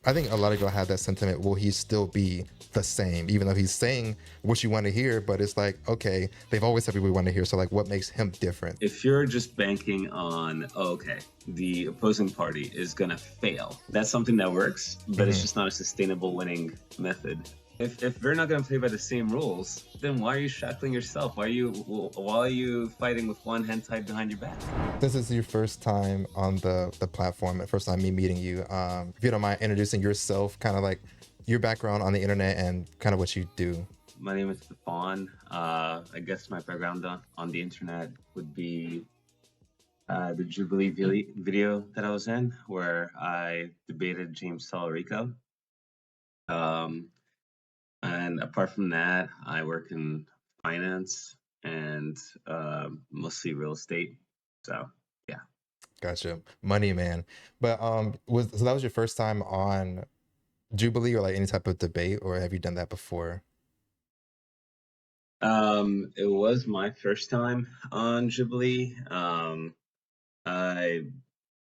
I think a lot of people have that sentiment. Will he still be the same, even though he's saying what you want to hear? But it's like, okay, they've always said people we want to hear. So like, what makes him different? If you're just banking on, oh, okay, the opposing party is going to fail, that's something that works, but it's Hmm. just not a sustainable winning method. If they're not going to play by the same rules, then why are you shackling yourself? Why are you fighting with one hand tied behind your back? This is your first time on the platform. First time me meeting you. If you don't mind introducing yourself, kind of like your background on the internet and kind of what you do. My name is Stephane. I guess my background on the internet would be the Jubilee video that I was in, where I debated James Talarico. Um, and apart from that, I work in finance and mostly real estate. So, yeah. Gotcha, money man. But was so that was your first time on Jubilee or like any type of debate, or have you done that before? It was my first time on Jubilee. I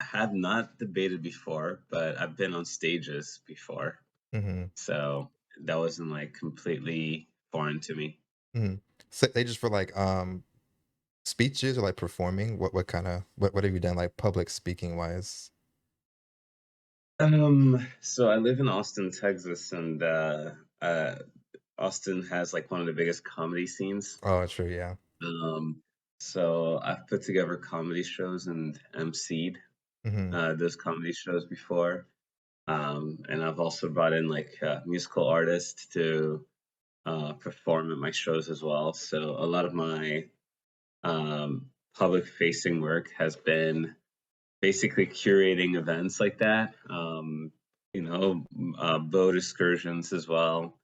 have not debated before, but I've been on stages before. Hmm. So that wasn't like completely foreign to me. Hmm. So they just for like speeches or like performing. What kind of what have you done like public speaking wise? So I live in Austin, Texas, and uh, Austin has like one of the biggest comedy scenes. Oh, true. Yeah. Um, so I've put together comedy shows and emceed Hmm. those comedy shows before. And I've also brought in like musical artists to perform at my shows as well. So a lot of my public facing work has been basically curating events like that. Boat excursions as well,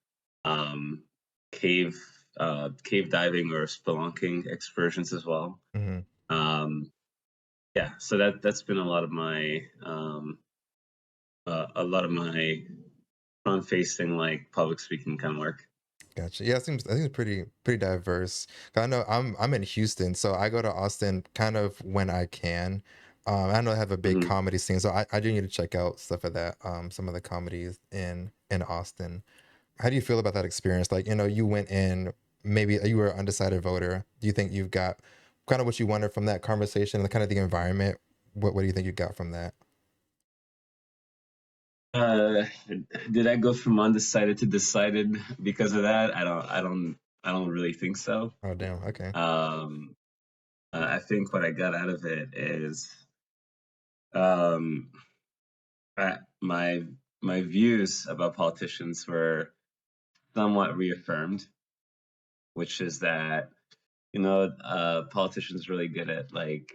um, cave diving or spelunking excursions as well. Hmm. Um, yeah, so that's been a lot of my front facing like public speaking kind of work. Gotcha. Yeah, it seems I think it's pretty diverse. 'Cause I know I'm in Houston, so I go to Austin kind of when I can. I know they have a big Hmm. comedy scene, so I do need to check out stuff of that. Some of the comedies in Austin. How do you feel about that experience? Like, you went in, maybe you were an undecided voter. Do you think you've got kind of what you wanted from that conversation and kind of the environment? What do you think you got from that? Uh, did I go from undecided to decided because of that? I don't really think so. Oh, damn. Okay. Um, I think what I got out of it is um, my views about politicians were somewhat reaffirmed, which is that politicians really good at like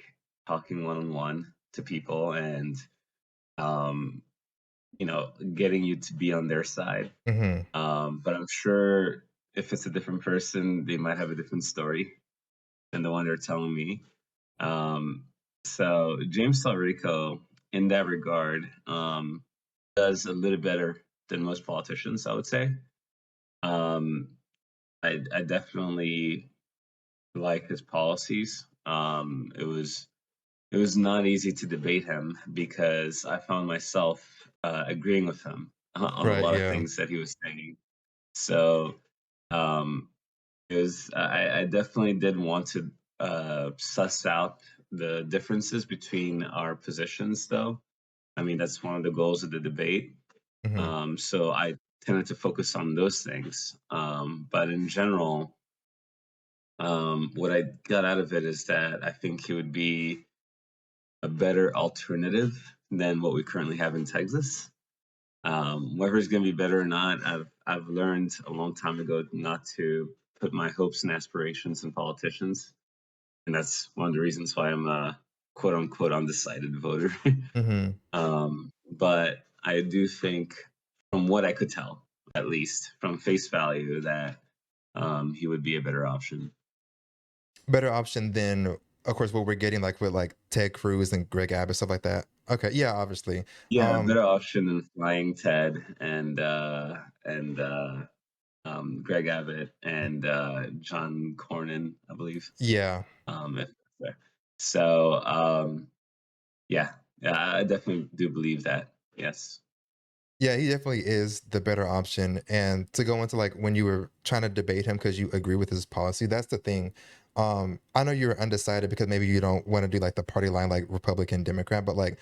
talking one on one to people and um, getting you to be on their side. Hmm. But I'm sure if it's a different person, they might have a different story than the one they're telling me. Um, so James Talarico, in that regard, does a little better than most politicians, I would say. Um, I definitely like his policies. It was not easy to debate him because I found myself agreeing with him on a Right. lot of Yeah. things that he was saying. So um, I definitely did want to suss out the differences between our positions, though. I mean, that's one of the goals of the debate. Hmm. So I tended to focus on those things. But in general, what I got out of it is that I think he would be a better alternative than what we currently have in Texas. Whether it's going to be better or not, I've learned a long time ago not to put my hopes and aspirations in politicians, and that's one of the reasons why I'm a quote unquote undecided voter. Hmm. But I do think, from what I could tell, at least from face value, that he would be a better option. Better option than, of course, what we're getting like with like Ted Cruz and Greg Abbott, stuff like that. Okay, yeah, obviously. Yeah, a Um, better option than Flying Ted and Greg Abbott and John Cornyn, I believe. yeah. If that's there. So yeah, yeah, I definitely do believe that. Yes. Yeah, he definitely is the better option. And to go into like when you were trying to debate him because you agree with his policy, that's the thing. I know you're undecided because maybe you don't want to do like the party line like Republican, Democrat, but like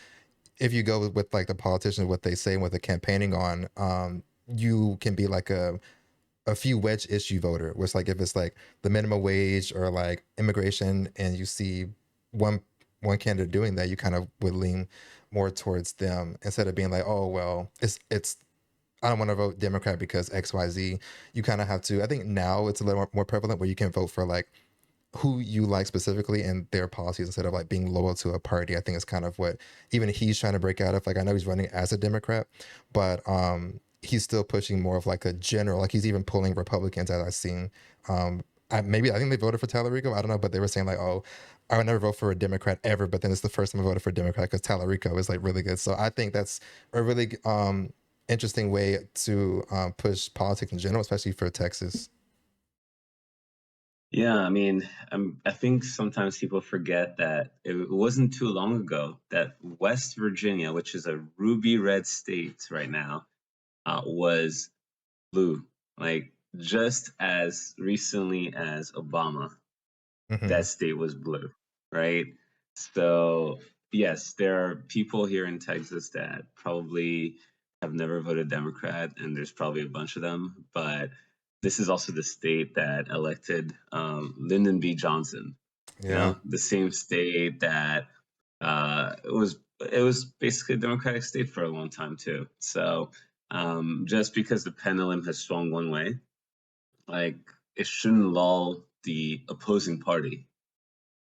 if you go with like the politicians, what they say and what they're campaigning on, you can be like a few wedge issue voter, where it's like if it's like the minimum wage or like immigration, and you see one one candidate doing that, you kind of would lean more towards them instead of being like, oh well, it's I don't want to vote Democrat because XYZ. You kind of have to. I think now it's a little more prevalent where you can vote for like who you like specifically and their policies instead of like being loyal to a party. I think is kind of what even he's trying to break out of. Like I know he's running as a Democrat, but he's still pushing more of like a general, like he's even pulling Republicans as I've seen. I think they voted for Talarico. I don't know, but they were saying like, oh, I would never vote for a Democrat ever, but then it's the first time I voted for a Democrat because Talarico is like really good. So I think that's a really interesting way to push politics in general, especially for Texas. Yeah, I mean, I think sometimes people forget that it wasn't too long ago that West Virginia, which is a ruby red state right now, was blue. Like just as recently as Obama, that Hmm. state was blue, right? So, yes, there are people here in Texas that probably have never voted Democrat, and there's probably a bunch of them. But this is also the state that elected Lyndon B. Johnson. You Yeah. know, the same state that it was basically a Democratic state for a long time too. So just because the pendulum has swung one way, like it shouldn't lull the opposing party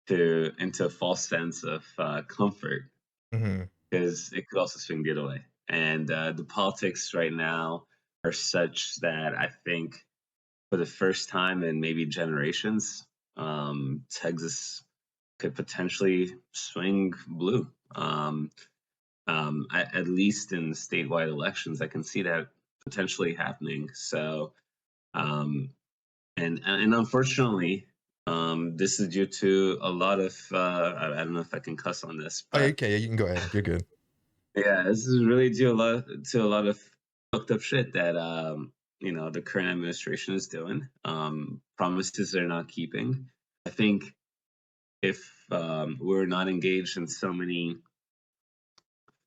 to into a false sense of comfort Hmm. because it could also swing the other way. And the politics right now are such that I think for the first time in maybe generations, Texas could potentially swing blue. At least in statewide elections, I can see that potentially happening. So um, and unfortunately, this is due to a lot of I don't know if I can cuss on this, Oh, yeah, but okay, yeah, you can go ahead. You're good. yeah, this is really due a lot of fucked up shit that the current administration is doing. Promises they're not keeping. I think if we're not engaged in so many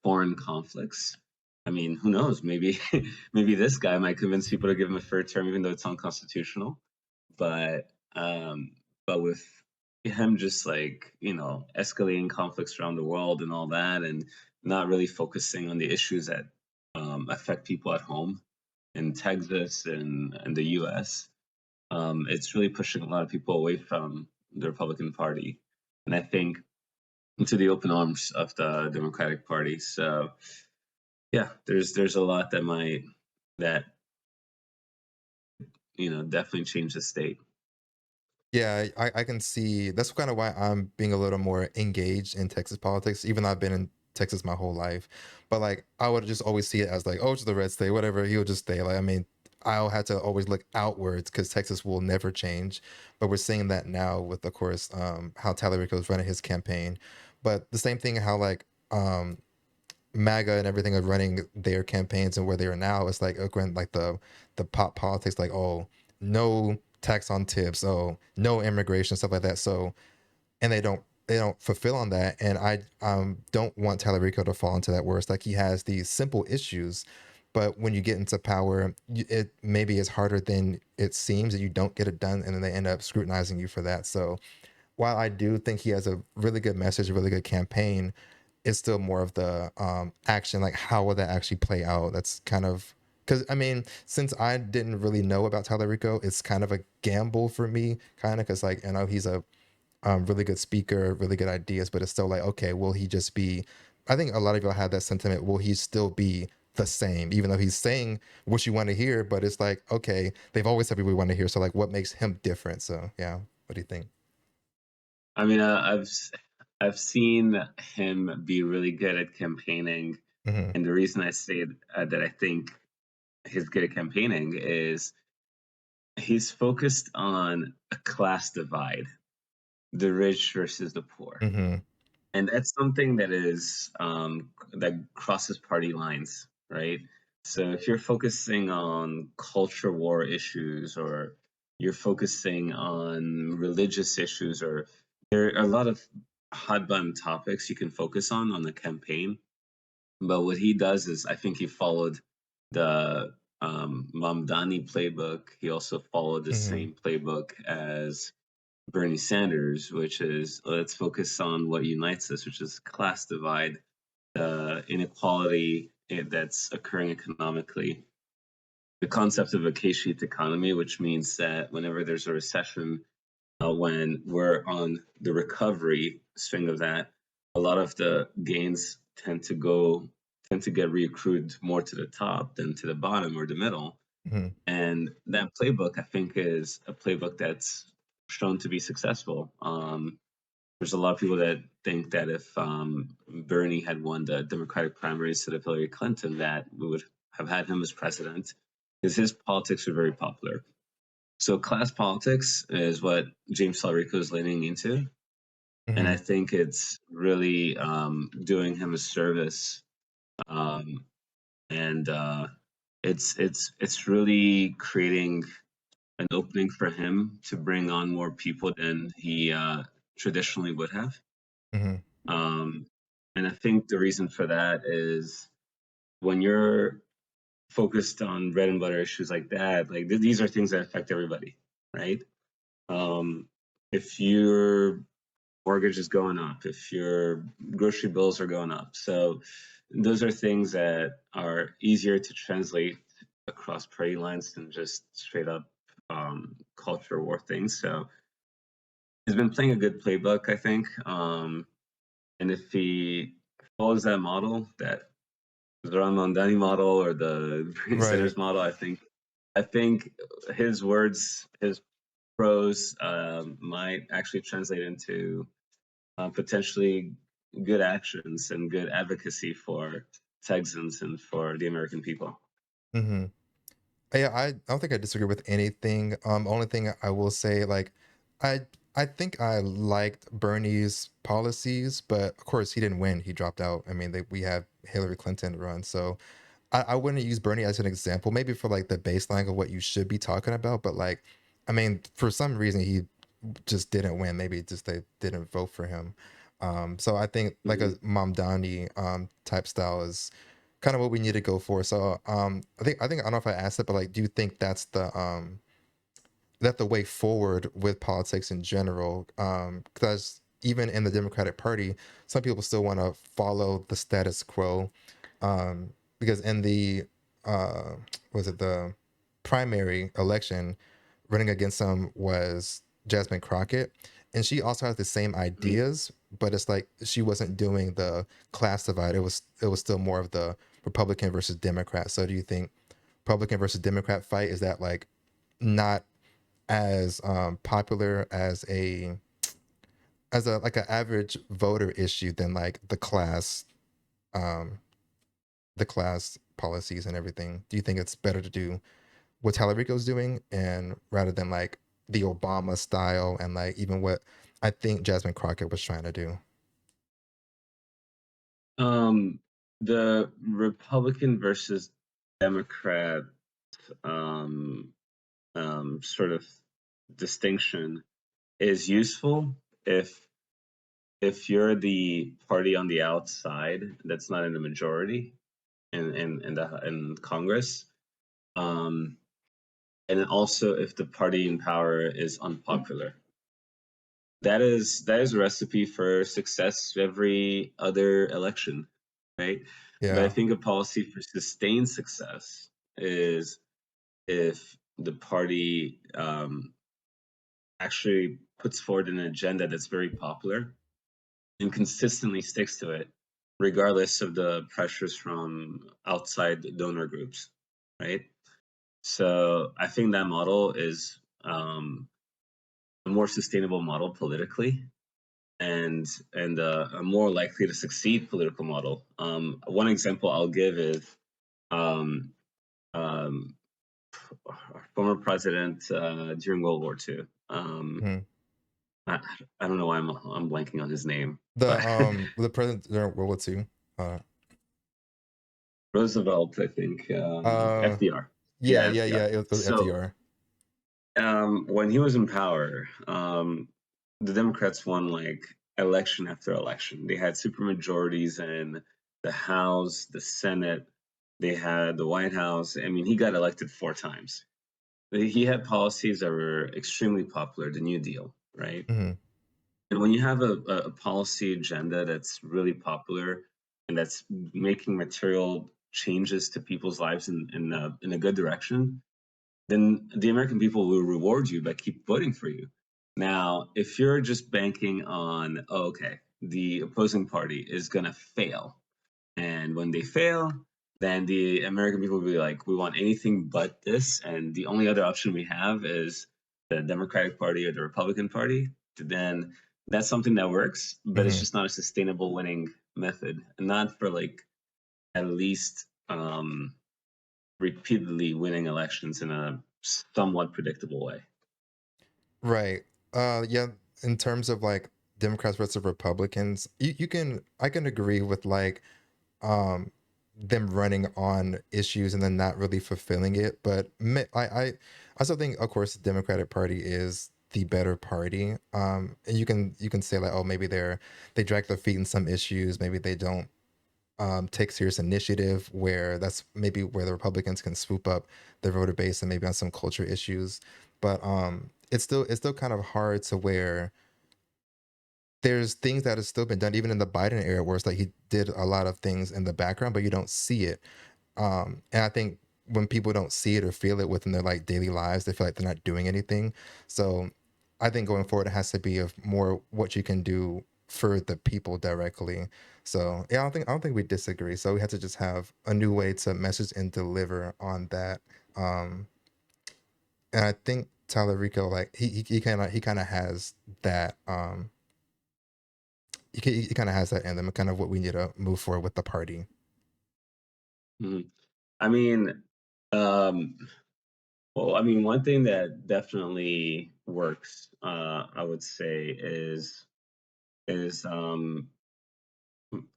foreign conflicts, I mean, who knows? Maybe maybe this guy might convince people to give him a fair term, even though it's unconstitutional. But with him just like escalating conflicts around the world and all that, and not really focusing on the issues that affect people at home in Texas and the U.S., it's really pushing a lot of people away from the Republican Party, and I think into the open arms of the Democratic Party. So yeah, there's a lot that definitely change the state. Yeah, I can see that's kind of why I'm being a little more engaged in Texas politics, even though I've been in Texas my whole life. But like, I would just always see it as like, oh, it's the red state, whatever. He'll just stay. Like, I mean, I'll have to always look outwards because Texas will never change. But we're seeing that now with, of course, how Talarico is running his campaign. But the same thing, how like MAGA and everything are running their campaigns and where they are now, it's like when like the pop politics, like oh no tax on tips, oh no immigration, stuff like that. So and they don't fulfill on that, and I don't want Talarico to fall into that where it's like he has these simple issues, but when you get into power, it maybe is harder than it seems, and you don't get it done, and then they end up scrutinizing you for that. So while I do think he has a really good message, a really good campaign, it's still more of the action. Like, how will that actually play out? That's kind of because I mean, since I didn't really know about Talarico, it's kind of a gamble for me, kind of because like I know he's a really good speaker, really good ideas, but it's still like, okay, will he just be? I think a lot of y'all have that sentiment. Will he still be the same, even though he's saying what you want to hear? But it's like, okay, they've always said what we want to hear. So like, what makes him different? So yeah, what do you think? I mean, I've seen him be really good at campaigning, Hmm. and the reason I say that I think he's good at campaigning is he's focused on a class divide, the rich versus the poor, Hmm. and that's something that is that crosses party lines, right? So if you're focusing on culture war issues, or you're focusing on religious issues, or there are a lot of hot button topics you can focus on the campaign. But what he does is, I think he followed the Mamdani playbook. He also followed the Hmm. same playbook as Bernie Sanders, which is, let's focus on what unites us, which is class divide, inequality that's occurring economically, the concept of a K-shaped economy, which means that whenever there's a recession, when we're on the recovery swing of that, a lot of the gains tend to get reaccrued more to the top than to the bottom or the middle. Hmm. And that playbook, I think, is a playbook that's shown to be successful. There's a lot of people that think that if Bernie had won the Democratic primaries instead of Hillary Clinton, that we would have had him as president, because his politics are very popular. So class politics is what James Talarico is leaning into, and I Hmm. think it's really doing him a service, um, and it's really creating an opening for him to bring on more people than he traditionally would have. Hmm. Um, and I think the reason for that is, when you're focused on bread and butter issues like that, like these are things that affect everybody, right? Um, if your mortgage is going up, if your grocery bills are going up, so those are things that are easier to translate across party lines than just straight up culture war things. So he's been playing a good playbook, I think. And if he follows that model, that the Ramondani model or the Bernie Right. Sanders model, I think his words, his prose, might actually translate into potentially good actions and good advocacy for Texans and for the American people. Hmm. Yeah, I don't think I disagree with anything. Only thing I will say, like, I I think I liked Bernie's policies, but of course he didn't win. He dropped out. I mean, we have Hillary Clinton run, so I wouldn't use Bernie as an example. Maybe for like the baseline of what you should be talking about, but like, I mean, for some reason he just didn't win. Maybe just they didn't vote for him. So I think like a Mhm. Mamdani type style is kind of what we need to go for. So I don't know if I asked it, but like, do you think that's the way forward with politics in general? Because even in the Democratic Party, some people still want to follow the status quo. Because in the uh, was it the primary election, running against him was Jasmine Crockett, and she also has the same Mhm. ideas, but it's like she wasn't doing the class divide. It was still more of the Republican versus Democrat. So do you think Republican versus Democrat fight is that like not as popular as a like an average voter issue than like um the class policies and everything? Do you think it's better to do what Talarico's doing and rather than like the Obama style and like even what I think Jasmine Crockett was trying to do? Um, the Republican versus Democrat um, sort of distinction is useful if you're the party on the outside that's not in the majority in Congress, um, and then also if the party in power is unpopular. That is a recipe for success every other election, right? But I Yeah. think a policy for sustained success is if the party actually puts forward an agenda that's very popular and consistently sticks to it, regardless of the pressures from outside donor groups, right? So I think that model is a more sustainable model politically, and a more likely to succeed political model. One example I'll give is um, um, our former president during World War II. Mhm. I, I don't know why I'm blanking on his name, but The president during World War II. Uh Roosevelt, I think, Uh, FDR. yeah, Yeah, yeah, FDR. yeah. It was So FDR. when he was in power, the Democrats won like election after election. They had supermajorities in the House, the Senate. They had the White House. I mean, he got elected 4 times. He had policies that were extremely popular, the New Deal, right? Hmm. And when you have a policy agenda that's really popular and that's making material changes to people's lives in a good direction, then the American people will reward you by keep voting for you. Now, if you're just banking on, oh, okay, the opposing party is going to fail, and when they fail, then the American people will be like, we want anything but this. And the only other option we have is the Democratic Party or the Republican Party. Then that's something that works, but it's Hmm. just not a sustainable winning method. And not for like at least repeatedly winning elections in a somewhat predictable way. Right. Yeah. In terms of like Democrats versus Republicans, you can I can agree with like um them running on issues and then not really fulfilling it. But I still think, of course, the Democratic Party is the better party. And you can say like, oh, maybe they drag their feet in some issues. Maybe they don't take serious initiative. Where that's maybe where the Republicans can swoop up their voter base and maybe on some culture issues. But it's still kind of hard to where there's things that have still been done even in the Biden era where it's like he did a lot of things in the background, but you don't see it. And I think when people don't see it or feel it within their like daily lives, they feel like they're not doing anything. So I think going forward, it has to be of more what you can do for the people directly. So yeah, I don't think we disagree. So we have to just have a new way to message and deliver on that. Um, and I think Talarico, like he kind of has that. He kind of has that in them, kind of what we need to move forward with the party. Mhm. I mean, um, well, I mean, one thing that definitely works, I would say, is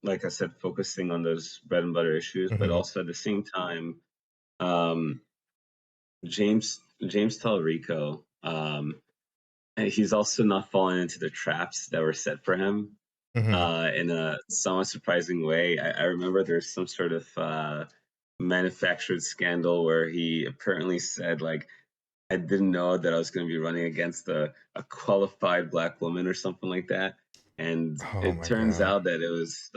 like I said, focusing on those bread and butter issues, but Hmm. also at the same time, um, James Talarico, and he's also not falling into the traps that were set for him Hmm. in a somewhat surprising way. I remember there's some sort of manufactured scandal where he apparently said like, I didn't know that I was going to be running against a qualified black woman or something like that. And Oh it my turns god! out that it was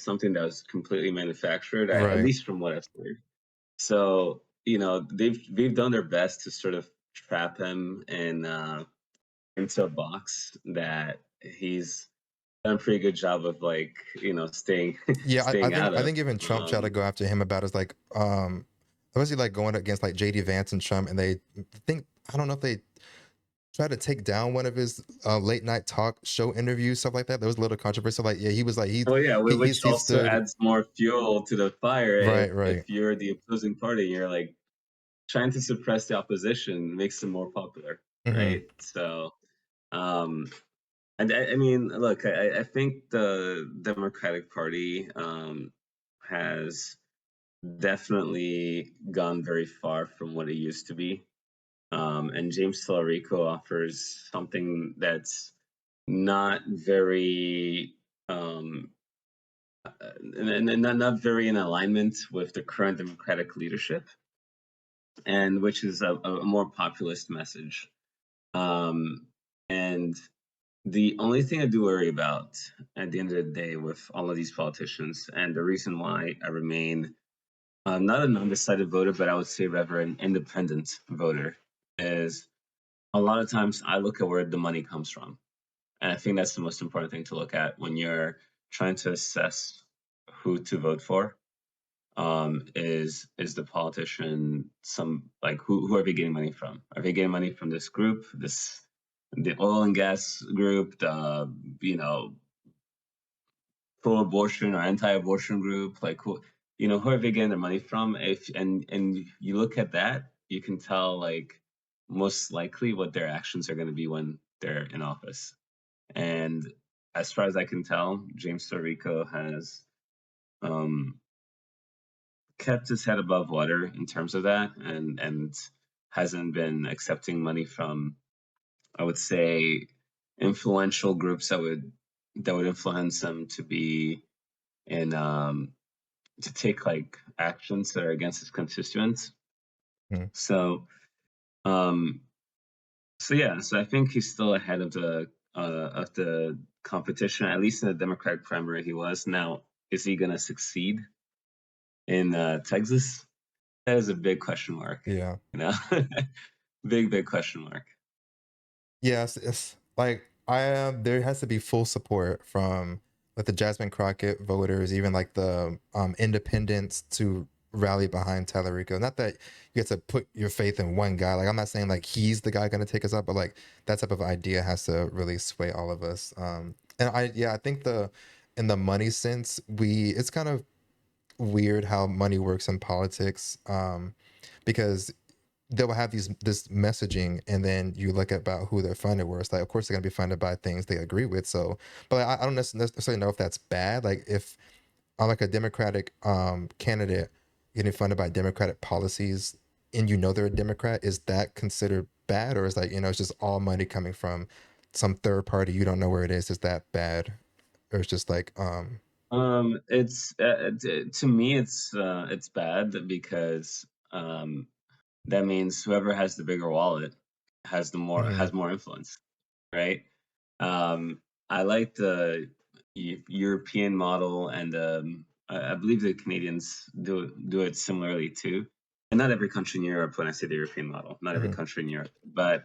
something that was completely manufactured, at Right. least from what I've heard. So they've done their best to sort of trap him in into a box that he's done a pretty good job of like staying Yeah, I staying think out I of. think even Trump tried to Um, go after him about his like obviously like going against like JD Vance and Trump, and they think I don't know if they tried to take down one of his late night talk show interviews, stuff like that. There was a little controversy. Like yeah, he was like oh yeah, which he also stood adds more fuel to the fire right, if right. you're the opposing party. You're like trying to suppress the opposition makes them more popular, Hmm. right? So, um, and I mean, look, I think the Democratic Party has definitely gone very far from what it used to be. And James Talarico offers something that's not very and not very in alignment with the current Democratic leadership, and which is a more populist message. Um, and the only thing I do worry about at the end of the day with all of these politicians, and the reason why I remain not an undecided voter, but I would say rather an independent voter, is a lot of times I look at where the money comes from. And I think that's the most important thing to look at when you're trying to assess who to vote for. Is the politician some like who are they getting money from? Are they getting money from this group, this the oil and gas group, the pro-abortion or anti-abortion group? Like who are they getting their money from? If and you look at that, you can tell like most likely what their actions are going to be when they're in office. And as far as I can tell, James Storico has um, kept his head above water in terms of that, and hasn't been accepting money from, I would say, influential groups that would influence him to be in to take like actions that are against his constituents. Mhm. So um so yeah, so I think he's still ahead of the competition, at least in the Democratic primary he was. Now, is he gonna succeed in Texas? That is a big question mark. Yeah. You know, big question mark. Yes, it's like I am. There has to be full support from like the Jasmine Crockett voters, even like the independents to rally behind Talarico. Not that you get to put your faith in one guy. Like I'm not saying like he's the guy going to take us up, but like that type of idea has to really sway all of us. And I think the in the money sense, we it's kind of weird how money works in politics. Because they will have this messaging and then you look about who they're funded where it's like of course they're going to be funded by things they agree with, so but I don't necessarily know if that's bad. Like if I'm like a democratic candidate getting funded by democratic policies and you know they're a democrat, is that considered bad, or is like it's just all money coming from some third party you don't know where it is that bad, or it's just like It's to me, it's bad because that means whoever has the bigger wallet mhm, has more influence, right? Um, I like the European model, and I believe the Canadians do it similarly too. And not every country in Europe, when I say the European model, not every mhm, country in Europe, but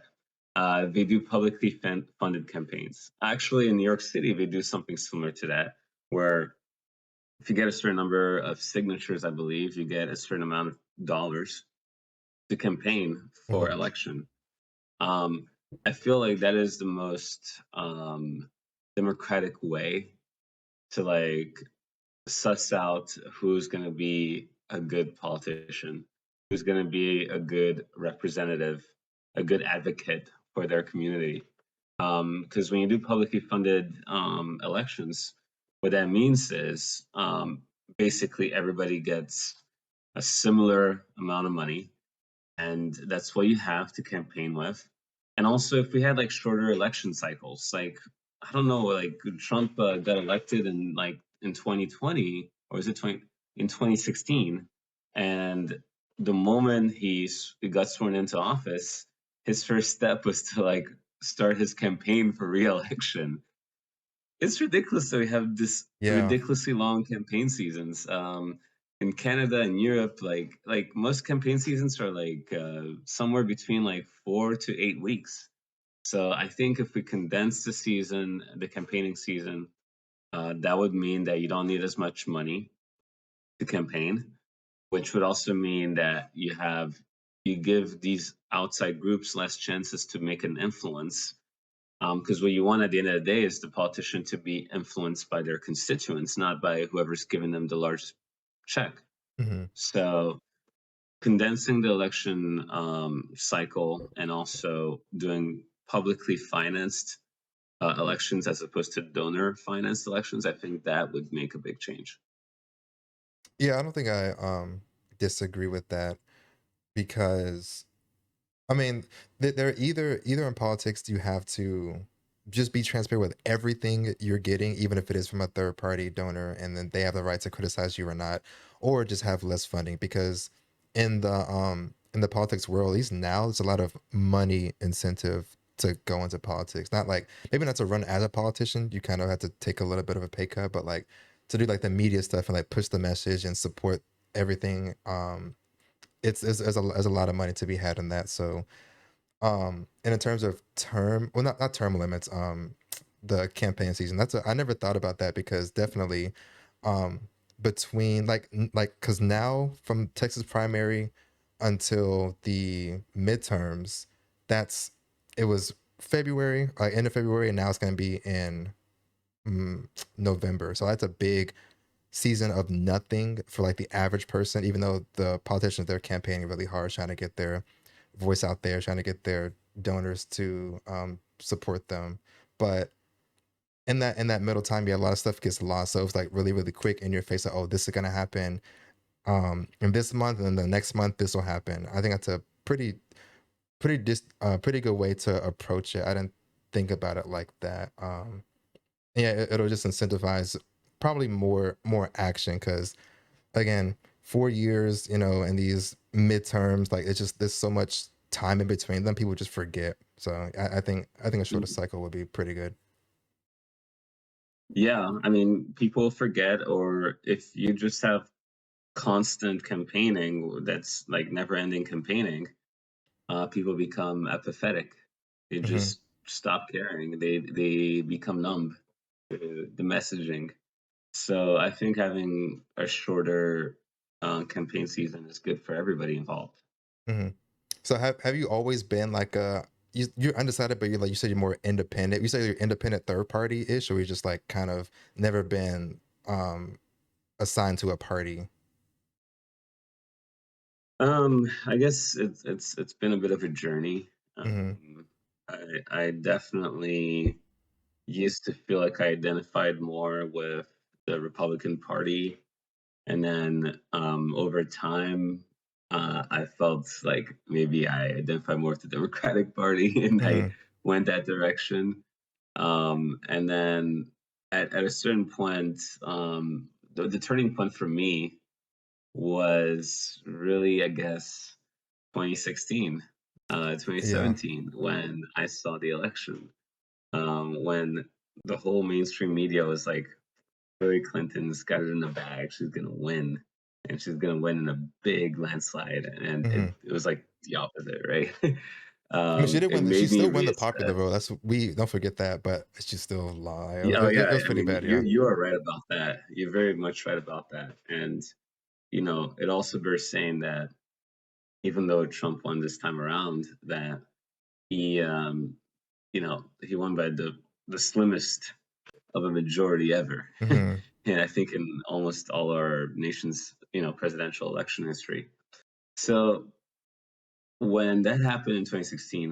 they do publicly funded campaigns. Actually, in New York City, they do something similar to that, where if you get a certain number of signatures, I believe you get a certain amount of dollars to campaign for mhm. election. Um, I feel like that is the most democratic way to like suss out who's going to be a good politician, who's going to be a good representative, a good advocate for their community. Because when you do publicly funded elections, what that means is basically everybody gets a similar amount of money, and that's what you have to campaign with. And also, if we had like shorter election cycles, like I don't know, like Trump got elected in 2020, or is it 2016, and the moment he got sworn into office, his first step was to like start his campaign for re-election. It's ridiculous that we have this Yeah. ridiculously long campaign seasons. In Canada and Europe, like most campaign seasons are like somewhere between like 4 to 8 weeks. So I think if we condense the campaigning season, that would mean that you don't need as much money to campaign, which would also mean that you give these outside groups less chances to make an influence, because what you want at the end of the day is the politician to be influenced by their constituents, not by whoever's giving them the largest check. Mhm. So condensing the election cycle and also doing publicly financed elections as opposed to donor financed elections, I think that would make a big change. Yeah, I don't think I disagree with that, because I mean, they're either in politics you have to just be transparent with everything you're getting, even if it is from a third party donor, and then they have the right to criticize you or not, or just have less funding. Because in the politics world, at least now, there's a lot of money incentive to go into politics. Not like maybe not to run as a politician, you kind of have to take a little bit of a pay cut, but like to do like the media stuff and like push the message and support everything. It's there's a lot of money to be had in that. So and in terms of not term limits, the campaign season, I never thought about that, because definitely between because now from Texas primary until the midterms, that's it was February, end of February, and now it's going to be in mm, November. So that's a big season of nothing for like the average person, even though the politicians, they're campaigning really hard, trying to get their voice out there, trying to get their donors to support them. But in that middle time, yeah, a lot of stuff gets lost. So it's like really, really quick in your face, like, oh, this is gonna happen. and this month and the next month this will happen. I think that's a pretty good way to approach it. I didn't think about it like that. Yeah, it'll just incentivize probably more action because again, 4 years, and these midterms, like it's just there's so much time in between them, people just forget. So I think a shorter cycle would be pretty good. Yeah, I mean, people forget, or if you just have constant campaigning that's like never ending campaigning, people become apathetic. They Hmm. just stop caring. They become numb to the messaging. So I think having a shorter campaign season is good for everybody involved. Hmm. So have you always been like you're undecided, but you said you're more independent. You say you're independent third party ish, or you just like kind of never been um assigned to a party. I guess it's been a bit of a journey. Hmm. I definitely used to feel like I identified more with the Republican Party, and then over time, I felt like maybe I identify more with the Democratic Party, and I Hmm. went that direction. And then at a certain point, the turning point for me was really, I guess, 2016, Yeah. 2017, when I saw the election, when the whole mainstream media was like, Hillary Clinton's got it in the bag. She's gonna win, and she's gonna win in a big landslide. And it, Hmm. it was like the opposite, right? I mean, she did It win. She made me still won the popular reassess. vote. That's we don't forget that, but she still lied. Yeah, oh It yeah, was I pretty mean, bad. you are right about that. You're very much right about that. And it also bears saying that even though Trump won this time around, that he, he won by the slimmest of a majority ever. Hmm. And I think in almost all our nation's, presidential election history. So when that happened in 2016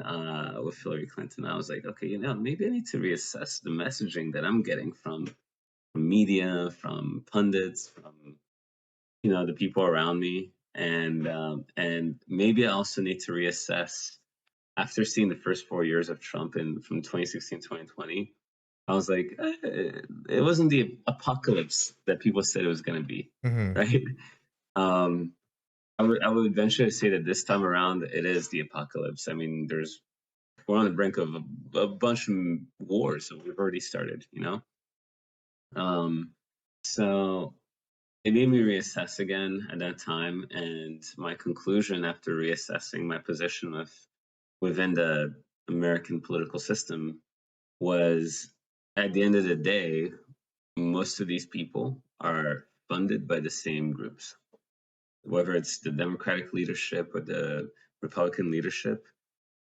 with Hillary Clinton, I was like, okay, maybe I need to reassess the messaging that I'm getting from media, from pundits, from the people around me, and maybe I also need to reassess after seeing the first 4 years of Trump in from 2016 to 2020. I was like, it wasn't the apocalypse that people said it was going to be, Hmm. right? Um, I would venture to say that this time around it is the apocalypse. I mean, we're on the brink of a bunch of wars that we've already started. Um, so it made me reassess again at that time, and my conclusion after reassessing my position within the American political system was, at the end of the day, most of these people are funded by the same groups, whether it's the Democratic leadership or the Republican leadership.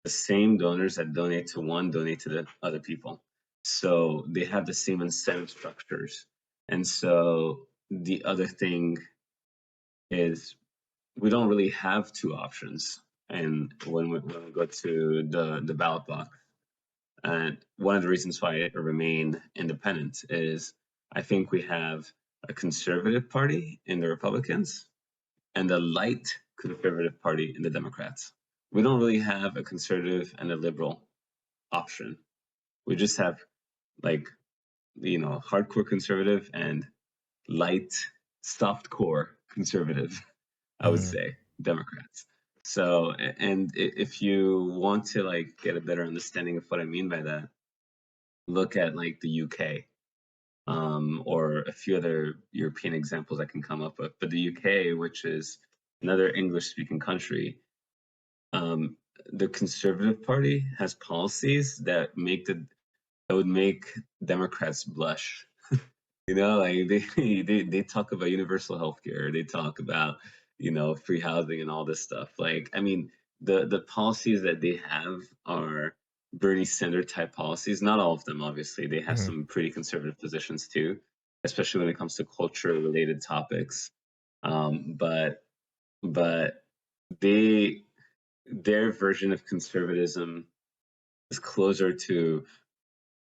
The same donors that donate to one donate to the other people. So they have the same incentive structures. And so the other thing is we don't really have two options. And when we go to the ballot box, and one of the reasons why I remain independent is I think we have a conservative party in the Republicans and a light conservative party in the Democrats. We don't really have a conservative and a liberal option. We just have like hardcore conservative and light soft core conservative, I would Hmm. say, Democrats. So, and if you want to like get a better understanding of what I mean by that, look at like the UK, or a few other European examples I can come up with. But the UK, which is another English speaking country, um, the Conservative Party has policies that would make Democrats blush. Like they talk about universal healthcare, they talk about free housing and all this stuff. Like, I mean, the policies that they have are Bernie Sanders type policies. Not all of them, obviously. They have Hmm. some pretty conservative positions too, especially when it comes to culture related topics. But they their version of conservatism is closer to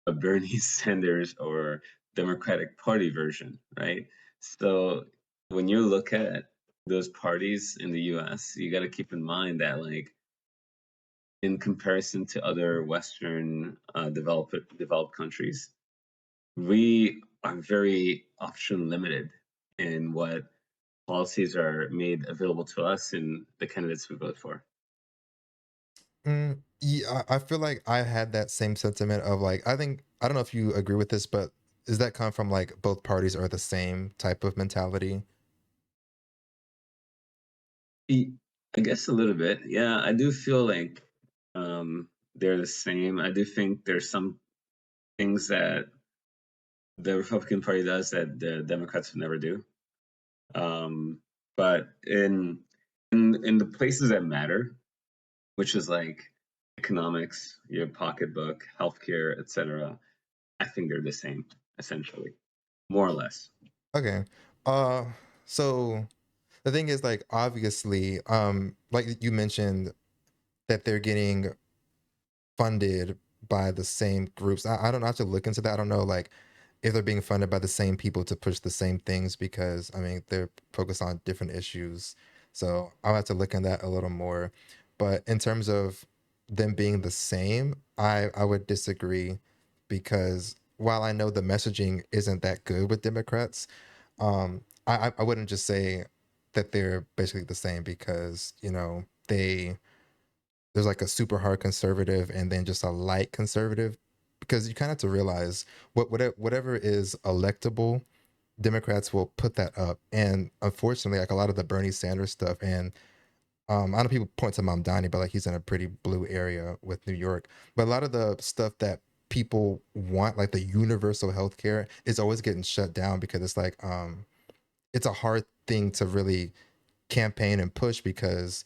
a Bernie Sanders or Democratic Party version, right? So when you look at those parties in the US, you got to keep in mind that like in comparison to other Western developed countries, we are very option limited in what policies are made available to us and the candidates we vote for. Yeah, I feel like I had that same sentiment of like, I think, I don't know if you agree with this, but does that come from like both parties are the same type of mentality? E- I guess a little bit. Yeah, I do feel like they're the same. I do think there's some things that the Republican Party does that the Democrats would never do. Um, but in the places that matter, which is like economics, your pocketbook, healthcare, etc., I think they're the same essentially, more or less. Okay. Uh, so the thing is like, obviously, like you mentioned that they're getting funded by the same groups. I don't know, I have to look into that. I don't know like if they're being funded by the same people to push the same things because I mean they're focused on different issues. So I'll have to look in that a little more. But in terms of them being the same, I would disagree because while I know the messaging isn't that good with Democrats, I wouldn't just say that they're basically the same because, you know, there's like a super hard conservative and then just a light conservative because you kind of have to realize whatever is electable, Democrats will put that up. And unfortunately, like a lot of the Bernie Sanders stuff, and I know people point to Mamdani, but like he's in a pretty blue area with New York. But a lot of the stuff that people want, like the universal health care, is always getting shut down because it's like it's a hard thing to really campaign and push because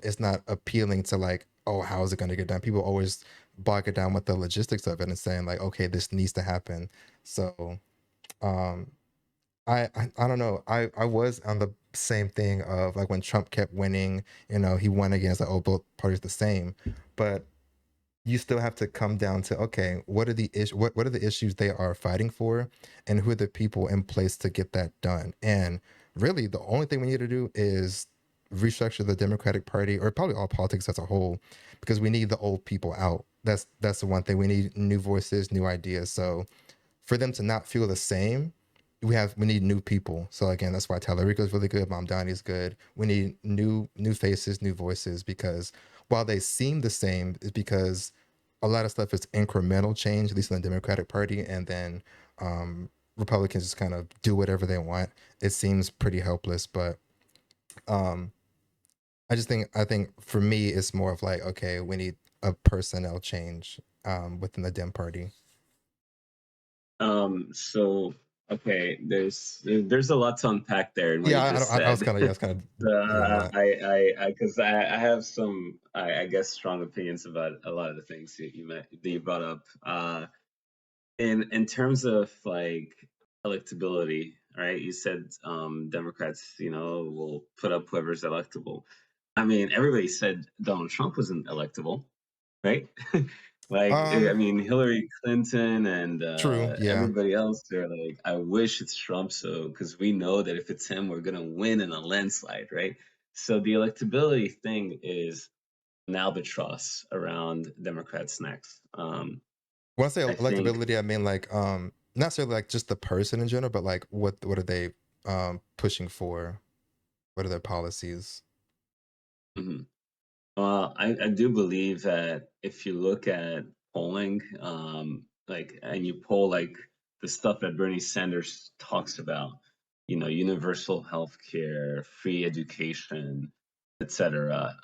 it's not appealing to like, oh, how is it going to get done? People always bog it down with the logistics of it and saying like, okay, this needs to happen. So um, I don't know. I was on the same thing of like when Trump kept winning, you know, he won against like, oh, both parties the same, but you still have to come down to okay, what are the issues they are fighting for, and who are the people in place to get that done. And really, the only thing we need to do is restructure the Democratic Party or probably all politics as a whole, because we need the old people out. That's the one thing we need: new voices, new ideas. So for them to not feel the same, we need new people. So again, that's why Talarico is really good. Mamdani is good. We need new faces, new voices because while they seem the same, it's because a lot of stuff is incremental change, at least in the Democratic Party, and then Republicans just kind of do whatever they want. It seems pretty helpless, but um, I think for me it's more of like okay, we need a personnel change within the Dem Party. So okay, there's a lot to unpack there in what Yeah, you just I was said. kind of doing that. Because I have some I guess strong opinions about a lot of the things that you brought up. In terms of like electability, right? You said Democrats, you know, will put up whoever's electable. I mean, everybody said Donald Trump wasn't electable, right? Like, I Um, mean, Hillary Clinton and True. Yeah. everybody else, they're like, I wish it's Trump, so because we know that if it's him, we're gonna win in a landslide, right? So the electability thing is an albatross around Democrats' necks. When I say I think electability, I mean like not necessarily like just the person in general, but like what are they pushing for? What are their policies? mhm. Well, I do believe that if you look at polling, like, and you poll like the stuff that Bernie Sanders talks about, you know, universal health care, free education, etc.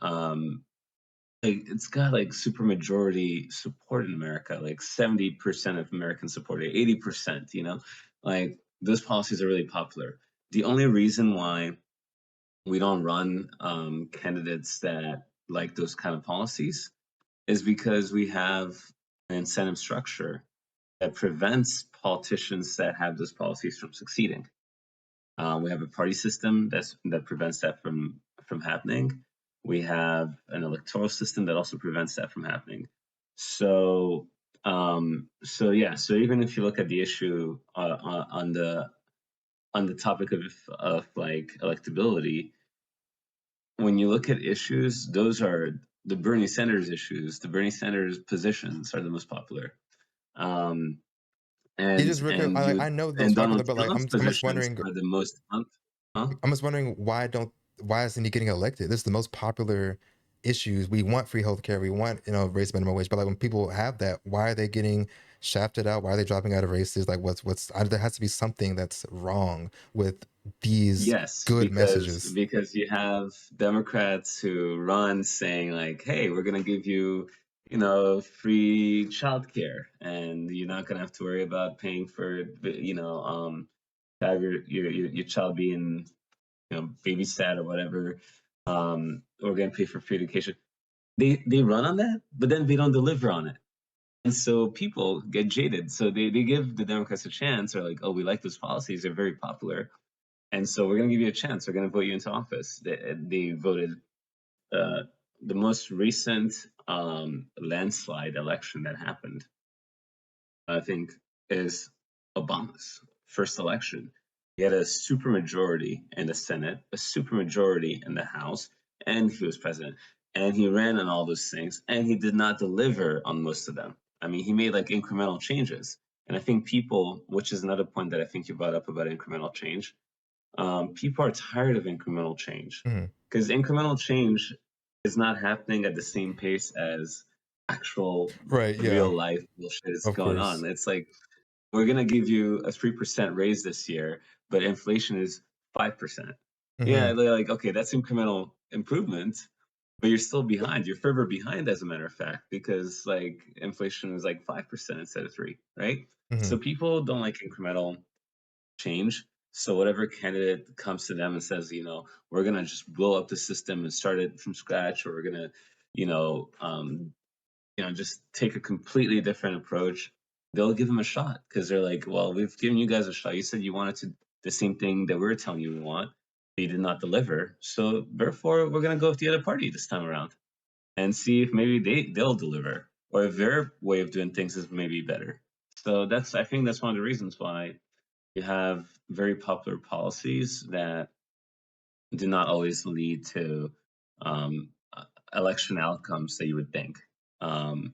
Like it's got like supermajority support in America, like 70% of Americans support it, 80%, you know, like those policies are really popular. The only reason why we don't run candidates that like those kind of policies is because we have an incentive structure that prevents politicians that have those policies from succeeding. We have a party system that prevents that from happening. We have an electoral system that also prevents that from happening. So so yeah, so even if you look at the issue on the on the topic of like electability, when you look at issues, those are the Bernie Sanders issues. The Bernie Sanders positions are the most popular. Um, You and just real quick, and you I know those and popular, Donald but like Trump's I'm just positions wondering, are the most huh? I'm just wondering why isn't he getting elected? This is the most popular issues. We want free healthcare. We want, raise minimum wage. But like when people have that, why are they getting shafted out? Why are they dropping out of races? Like there has to be something that's wrong with these Yes, good because messages. you have Democrats who run saying like, "Hey, we're gonna give you, free childcare, and you're not gonna have to worry about paying for, to have your child being, babysat or whatever. We're gonna pay for free education." They run on that, but then they don't deliver on it. And so people get jaded. So they give the Democrats a chance. They're like, "Oh, we like those policies. They're very popular, and so we're going to give you a chance. We're going to vote you into office." They voted uh, the most recent landslide election that happened, I think, is Obama's first election. He had a supermajority in the Senate, a supermajority in the House, and he was president. And he ran on all those things, and he did not deliver on most of them. I mean, he made like incremental changes. And I think people, which is another point that I think you brought up about incremental change, people are tired of incremental change Mhm. because incremental change is not happening at the same pace as actual Right. Yeah. real life bullshit is Of going course. on. It's like we're gonna give you a 3% raise this year, but inflation is 5%. Yeah, Hmm. they're like, okay, that's incremental improvement, but you're still behind. You're further behind, as a matter of fact, because like inflation is like 5% instead of 3, right? Hmm. So people don't like incremental change. So whatever candidate comes to them and says, we're gonna just blow up the system and start it from scratch, or we're gonna, you know, um, just take a completely different approach, they'll give them a shot because they're like, well, we've given you guys a shot. You said you wanted to the same thing that we are telling you we want. They did not deliver. So therefore, we're gonna go with the other party this time around and see if maybe they'll deliver or if their way of doing things is maybe better. So I think that's one of the reasons why you have very popular policies that do not always lead to election outcomes that you would think. Um,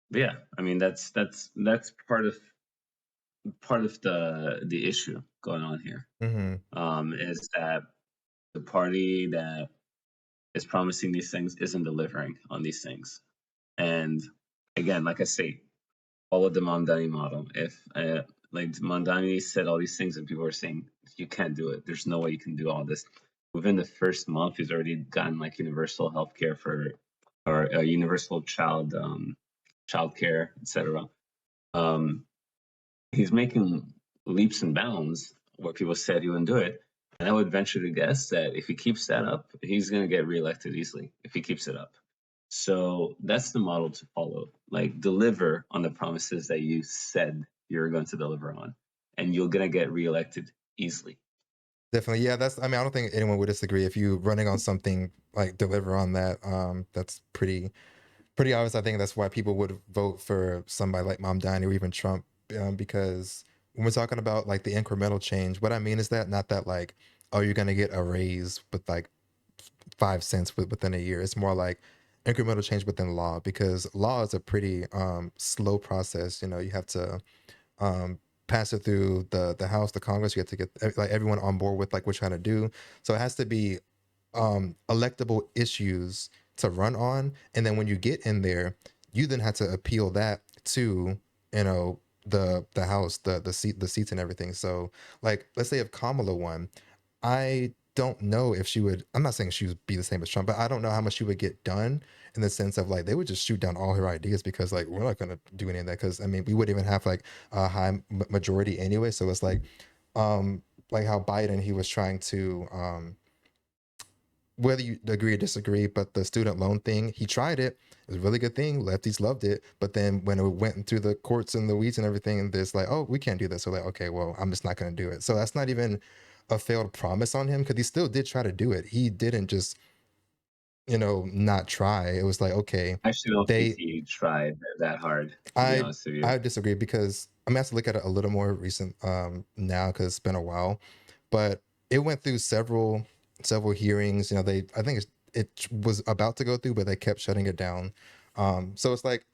but yeah, I mean that's part of the issue going on here. Hmm. Is that the party that is promising these things isn't delivering on these things. And again, like I say, follow the Mondani model. If like Mondani said all these things and people are saying you can't do it, there's no way you can do all this. Within the first month, he's already gotten like universal health care for or universal child care, etc. Um, he's making leaps and bounds where people said he wouldn't do it. And I would venture to guess that if he keeps that up, he's going to get reelected easily if he keeps it up. So that's the model to follow. Like deliver on the promises that you said you're going to deliver on, and you're going to get reelected easily. Definitely. Yeah. I mean, I don't think anyone would disagree if you running on something like deliver on that. That's pretty obvious. I think that's why people would vote for somebody like Mom Donnie or even Trump, because when we're talking about like the incremental change, what I mean is that not that like, oh, you're gonna get a raise with like 5 cents within a year. It's more like incremental change within law, because law is a pretty slow process. You have to um, pass it through the House, the Congress. You have to get like everyone on board with like what you're trying to do. So it has to be electable issues to run on, and then when you get in there, you then have to appeal that to the house, the seats and everything. So like let's say if Kamala won, I don't know if she would. I'm not saying she would be the same as Trump, but I don't know how much she would get done, in the sense of like they would just shoot down all her ideas, because like we're not going to do any of that, because I mean we wouldn't even have like a high majority anyway. So it's like how Biden, he was trying to whether you agree or disagree, but the student loan thing, he tried it. It was a really good thing. Lefties loved it. But then when it went through the courts and the weeds and everything, and there's like, oh, we can't do this. So like, okay, well, I'm just not going to do it. So that's not even a failed promise on him, because he still did try to do it. He didn't just, not try. It was like, okay, I actually don't think they, he tried that hard, to be I, honest with you. I disagree, because I'm gonna have to look at it a little more recent now, because it's been a while. but it went through several hearings. You know, they I think it was about to go through, but they kept shutting it down. So it's like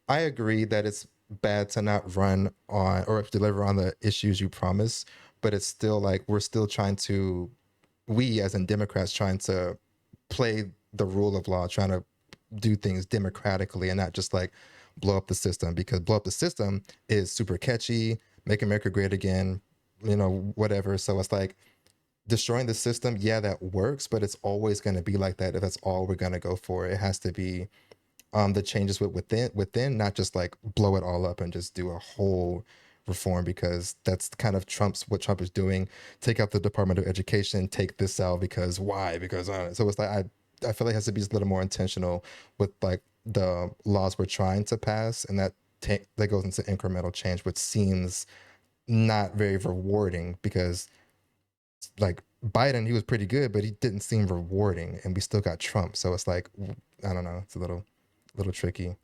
I agree that it's bad to not run on or deliver on the issues you promise, but it's still like we're still trying to, we as in Democrats trying to play the rule of law, trying to do things democratically and not just like blow up the system, because blow up the system is super catchy, make America great again, whatever. So it's like destroying the system, yeah, that works, but it's always going to be like that if that's all we're going to go for. It has to be the changes within, not just like blow it all up and just do a whole reform, because that's kind of Trump's what Trump is doing. Take out the Department of Education, take this out because why? Because so it's like I feel like it has to be just a little more intentional with like the laws we're trying to pass, and that goes into incremental change, which seems not very rewarding because like Biden, he was pretty good, but he didn't seem rewarding, and we still got Trump. So it's like I don't know, it's a little tricky.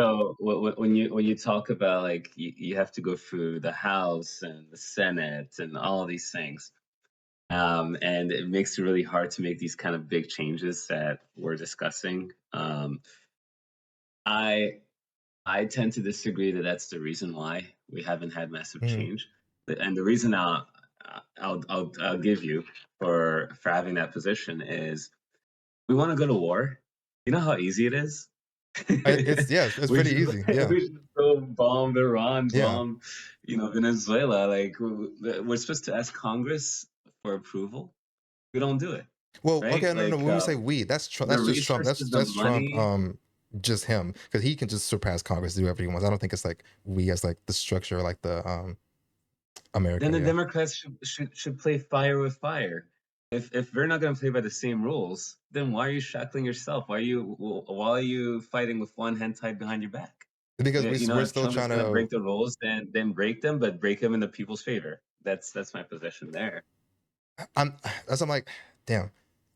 So when you talk about like you have to go through the House and the Senate and all these things, and it makes it really hard to make these kind of big changes that we're discussing. I I tend to disagree that that's the reason why we haven't had massive Mhm. change, and the reason I'll give you for having that position is we want to go to war. You know how easy it is. It's yeah, it's we pretty should easy. Yeah, we should go bomb Iran, yeah. bomb, Venezuela. Like we're supposed to ask Congress for approval. We don't do it, Well, right? okay, no, no. Like When we say we, that's Trump. the That's just Trump. resources, the That's Trump. money. Just him, because he can just surpass Congress, do whatever he wants. I don't think it's like we as like the structure, like the Then America. the Yeah, Democrats should play fire with fire. If we're not going to play by the same rules, then why are you shackling yourself? Why are you fighting with one hand tied behind your back? because we're If still Trump is trying going to to. break the rules, then break them, but break them in the people's favor. That's my position there. I'm I'm like, damn.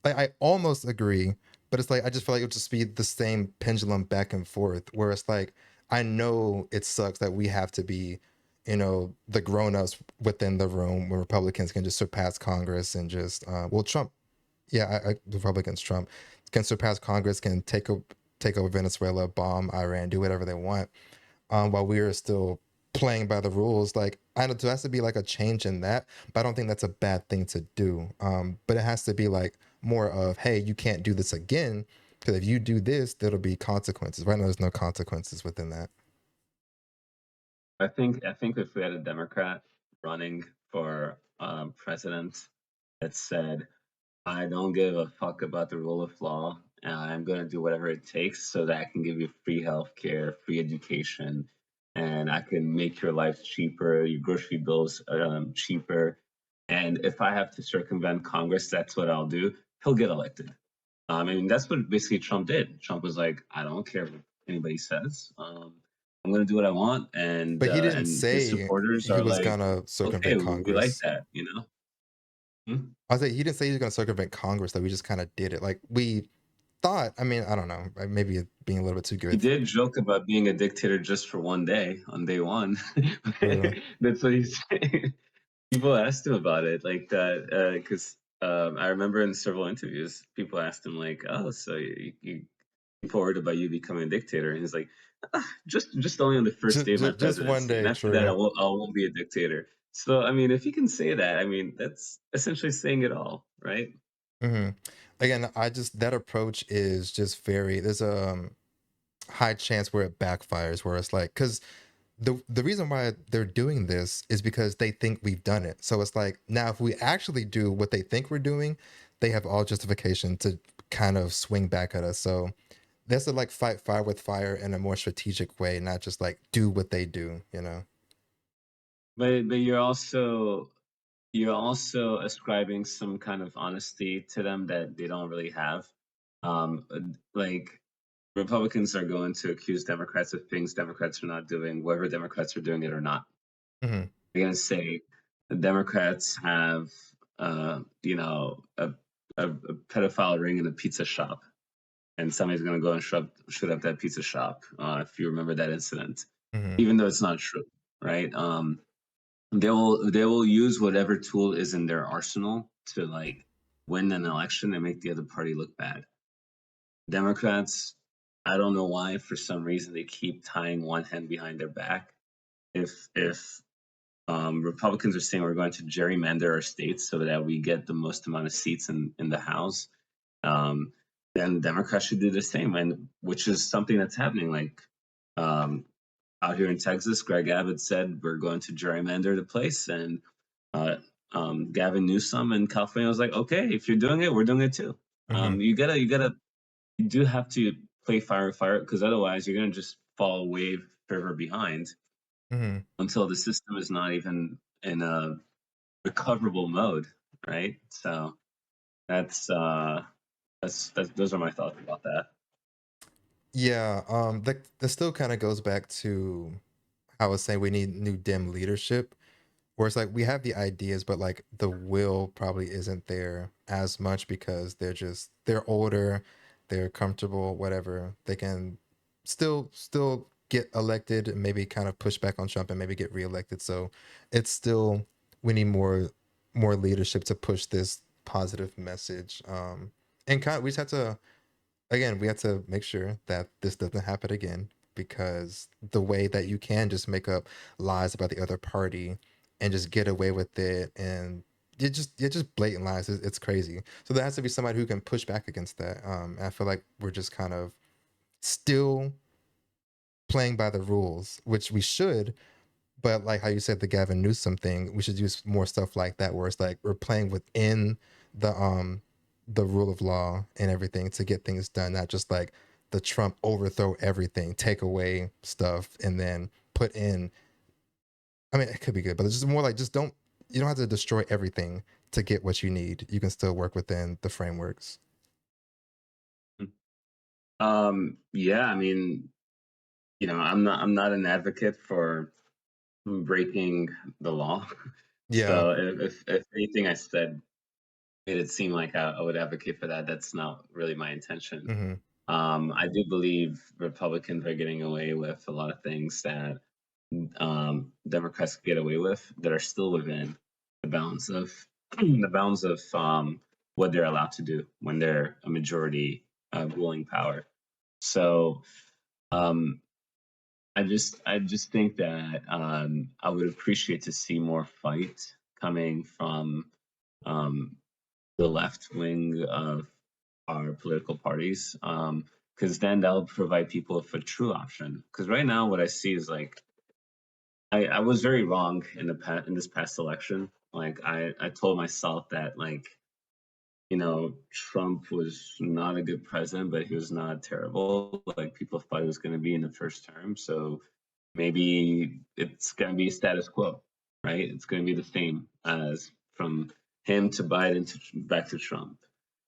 Like I almost agree, but it's like I just feel like it would just be the same pendulum back and forth. Where it's like I know it sucks that we have to be, the grown-ups within the room when Republicans can just surpass Congress and just Trump. Yeah, Republicans, Trump can surpass Congress, can take over Venezuela, bomb Iran, do whatever they want, while we are still playing by the rules. Like I know there has to be like a change in that, but I don't think that's a bad thing to do. But it has to be like more of, hey, you can't do this again, because if you do this, there'll be consequences. Right now, there's no consequences within that. I think if we had a Democrat running for president that said, I don't give a fuck about the rule of law, and I'm going to do whatever it takes so that I can give you free healthcare, free education, and I can make your life cheaper, your grocery bills cheaper. And if I have to circumvent Congress, that's what I'll do. He'll get elected. I mean, that's what basically Trump did. Trump was like, I don't care what anybody says. I'm going to do what I want, But he didn't and his say supporters he are was like, gonna okay, circumvent we like Congress. that, you know. Hmm? I was like, he didn't say he was gonna circumvent Congress. Though we just kind of did it. Like we thought. I mean, I don't know. Maybe it being a little bit too He good. did joke about being a dictator just for one day on day one. For That's what he's saying. People asked him about it, like that, because I remember in several interviews, people asked him like, "Oh, so people heard about you becoming a dictator?" And he's like, just only on the first day of my just one presidency, and day. after that, True. I won't be a dictator." So, I mean, if he can say that, I mean, that's essentially saying it all, right? hmm Again, I just that approach is just very. There's a high chance where it backfires, where it's like because the reason why they're doing this is because they think we've done it. So it's like now if we actually do what they think we're doing, they have all justification to kind of swing back at us. So that's to like fight fire with fire in a more strategic way, not just like do what they do. But you're also ascribing some kind of honesty to them that they don't really have. Like Republicans are going to accuse Democrats of things Democrats are not doing, whether Democrats are doing it or not. hmm They're going to say the Democrats have, a pedophile ring in a pizza shop, and somebody's going to go and shoot up that pizza shop. If you remember that incident, hmm even though it's not true, right? They will use whatever tool is in their arsenal to like win an election and make the other party look bad. Democrats, I don't know why, for some reason they keep tying one hand behind their back. If Republicans are saying we're going to gerrymander our states so that we get the most amount of seats in the House, um, then Democrats should do the same, and which is something that's happening. Like um, out here in Texas, Greg Abbott said we're going to gerrymander the place, and uh, Gavin Newsom in California was like, okay, if you're doing it, we're doing it too. Hmm. You do have to play fire with fire because otherwise you're gonna just fall way further behind Hmm. until the system is not even in a recoverable mode, right? So that's those are my thoughts about that. Yeah, that still kind of goes back to how I was saying we need new dim leadership. Where it's like we have the ideas, but like the will probably isn't there as much because they're older, they're comfortable, whatever. They can still get elected and maybe kind of push back on Trump and maybe get reelected. So it's still we need more leadership to push this positive message. And kind of, we just have to again, we have to make sure that this doesn't happen again because the way that you can just make up lies about the other party and just get away with it and you're just blatant lies. It's crazy. So there has to be somebody who can push back against that. And I feel like we're just kind of still playing by the rules, which we should, but like how you said the Gavin Newsom thing, we should do more stuff like that where it's like we're playing within the rule of law and everything to get things done, not just like the Trump overthrow everything, take away stuff, and then put in. I mean, it could be good, but it's just more like just don't you don't have to destroy everything to get what you need. You can still work within the frameworks. Yeah, I mean, I'm not an advocate for breaking the law. Yeah. So if anything I said made it seem like I would advocate for that, that's not really my intention. Hmm. I do believe Republicans are getting away with a lot of things that Democrats get away with that are still within the bounds of the bounds of what they're allowed to do when they're a majority ruling power. So um, I just think that I would appreciate to see more fight coming from um, the left wing of our political parties, because then that'll provide people with a true option. Because right now, what I see is like I was very wrong in this past election. Like I told myself that like Trump was not a good president, but he was not terrible. Like people thought he was going to be in the first term, so maybe it's going to be status quo, right? It's going to be the same as from him to Biden to back to Trump.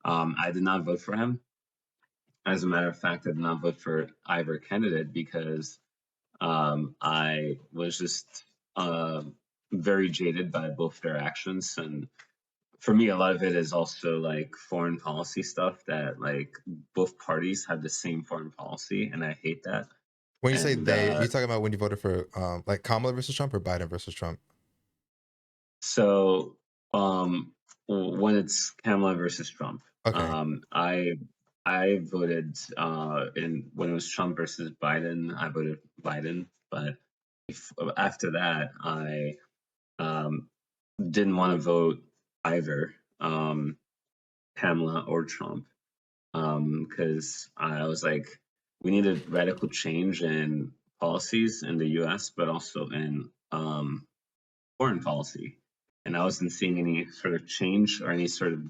I did not vote for him. As a matter of fact, I did not vote for either candidate because I was just very jaded by both their actions. And for me, a lot of it is also like foreign policy stuff that like both parties have the same foreign policy, and I hate that. When you say And they, you talking about when you voted for like Kamala versus Trump or Biden versus Trump? so when it's Kamala versus Trump, Okay. I voted in when it was Trump versus Biden, I voted Biden, but after that, I um, didn't want to vote either Kamala or Trump because I was like, we need a radical change in policies in the U.S., but also in foreign policy. And I wasn't seeing any sort of change or any sort of